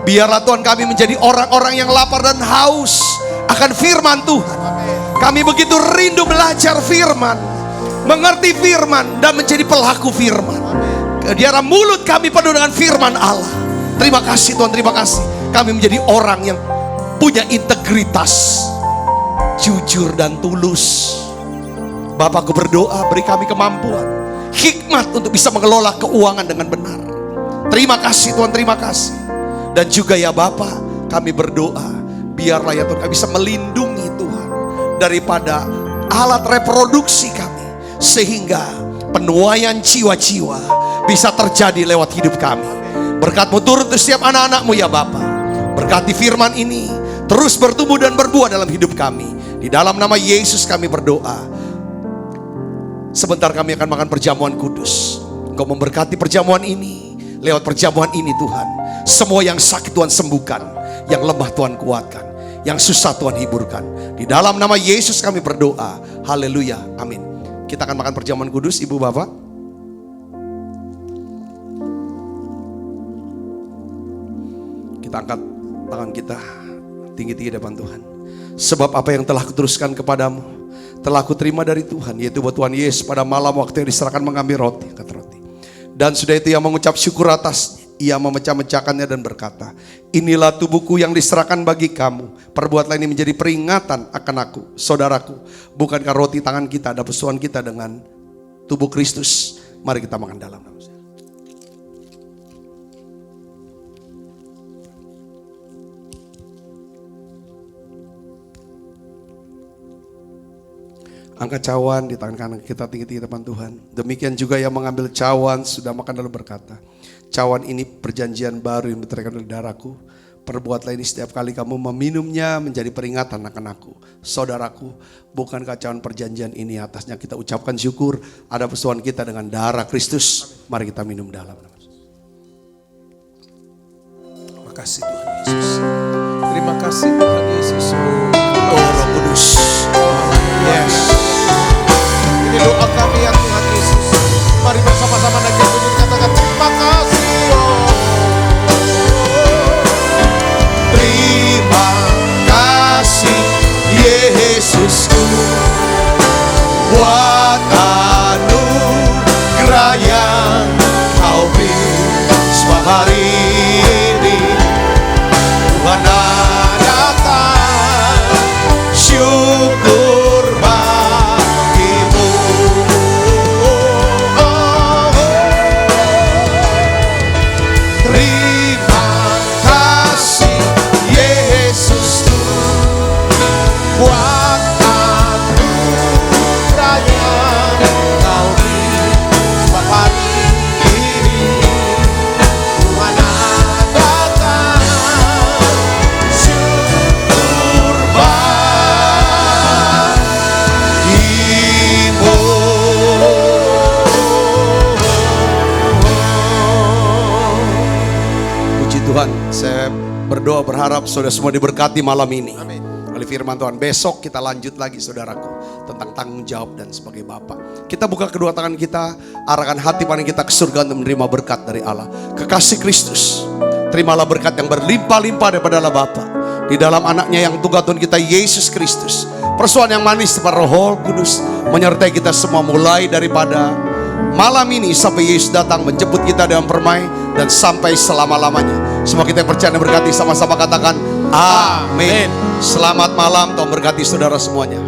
Biarlah Tuhan kami menjadi orang-orang yang lapar dan haus akan firman Tuhan. Kami begitu rindu belajar firman, mengerti firman, dan menjadi pelaku firman. Di dalam mulut kami penuh dengan firman Allah. Terima kasih Tuhan, terima kasih. Kami menjadi orang yang punya integritas, jujur dan tulus. Bapa, aku berdoa beri kami kemampuan, hikmat untuk bisa mengelola keuangan dengan benar. Terima kasih Tuhan, terima kasih. Dan juga ya Bapa, kami berdoa biarlah ya Tuhan kami bisa melindungi Tuhan daripada alat reproduksi kami, sehingga penuaian jiwa-jiwa bisa terjadi lewat hidup kami. Berkat-Mu turun untuk setiap anak-anak-Mu ya Bapa. Berkati firman ini terus bertumbuh dan berbuah dalam hidup kami. Di dalam nama Yesus kami berdoa. Sebentar kami akan makan perjamuan kudus. Engkau memberkati perjamuan ini. Lewat perjamuan ini Tuhan, semua yang sakit Tuhan sembuhkan, yang lemah Tuhan kuatkan, yang susah Tuhan hiburkan. Di dalam nama Yesus kami berdoa. Haleluya, amin. Kita akan makan perjamuan kudus, Ibu Bapak. Kita angkat tangan kita tinggi-tinggi depan Tuhan. Sebab apa yang telah kuteruskan kepadamu telah kuterima dari Tuhan, yaitu bahwa Tuhan Yesus pada malam waktu yang diserahkan mengambil roti, angkat roti. Dan sudah itu ia mengucap syukur atasnya, ia memecah-mecahkannya dan berkata, inilah tubuhku yang diserahkan bagi kamu, perbuatlah ini menjadi peringatan akan aku, saudaraku. Bukankah roti tangan kita ada persoalan kita dengan tubuh Kristus? Mari kita makan dalam nama Tuhan. Angkat cawan di tangan kanan kita tinggi-tinggi depan Tuhan. Demikian juga yang mengambil cawan sudah makan lalu berkata, cawan ini perjanjian baru yang diterangkan oleh darahku. Perbuatlah ini setiap kali kamu meminumnya menjadi peringatan akan aku. Saudaraku, bukankah cawan perjanjian ini atasnya kita ucapkan syukur, ada persoalan kita dengan darah Kristus. Mari kita minum dalam.
Terima kasih Tuhan Yesus. Terima kasih Tuhan Yesus.
Oh Roh Kudus.
Yes. Ini doa kami ya Tuhan Yesus. Mari bersama-sama naik bunyi katakan terima kasih.
Terima kasih Yesusku, buat anugerah yang Kau beri. Sebab hari ini Tuhan adakan syukur bagimu. Terima kasih Yesusku, buat anugerah yang Kau beri. Sebab hari ini Tuhan adakan syukur bagimu. Puji Tuhan, saya berdoa berharap saudara semua diberkati malam ini.
Amin.
Oleh firman Tuhan, besok kita lanjut lagi saudaraku tentang tanggung jawab dan sebagai Bapa. Kita buka kedua tangan kita, arahkan hati pandang kita ke surga untuk menerima berkat dari Allah. Kekasih Kristus, terimalah berkat yang berlimpah-limpah daripada Allah Bapa di dalam anaknya yang tunggal Tuhan kita Yesus Kristus. Persoalan yang manis daripada Roh Kudus menyertai kita semua mulai daripada malam ini sampai Yesus datang menjemput kita dengan permai dan sampai selama-lamanya. Semua kita percaya dan berkati sama-sama katakan amin. Selamat malam, Tuhan berkati saudara semuanya.